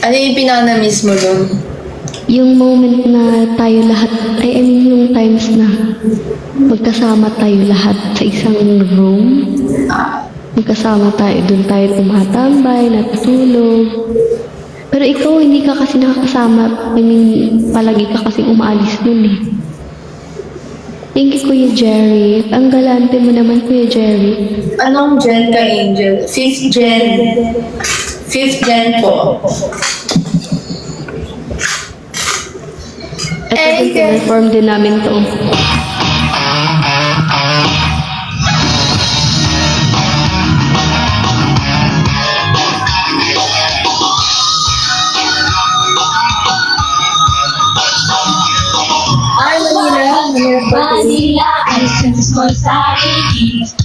Ano yung pinaka-miss mo doon? Yung moment na tayo lahat, yung times na magkasama tayo lahat sa isang room. Magkasama tayo, doon tayo tumatambay, natutulog. Pero ikaw, hindi ka kasi nakakasama. Palagi ka kasi umaalis dun eh. Thank you, Kuya Jerry. Ang galante mo naman, Kuya Jerry. Anong gen ka, Angel? 5th gen. 5th gen po. Ito din, perform din namin to. Ay, Manila. Manila, I sense more anxiety.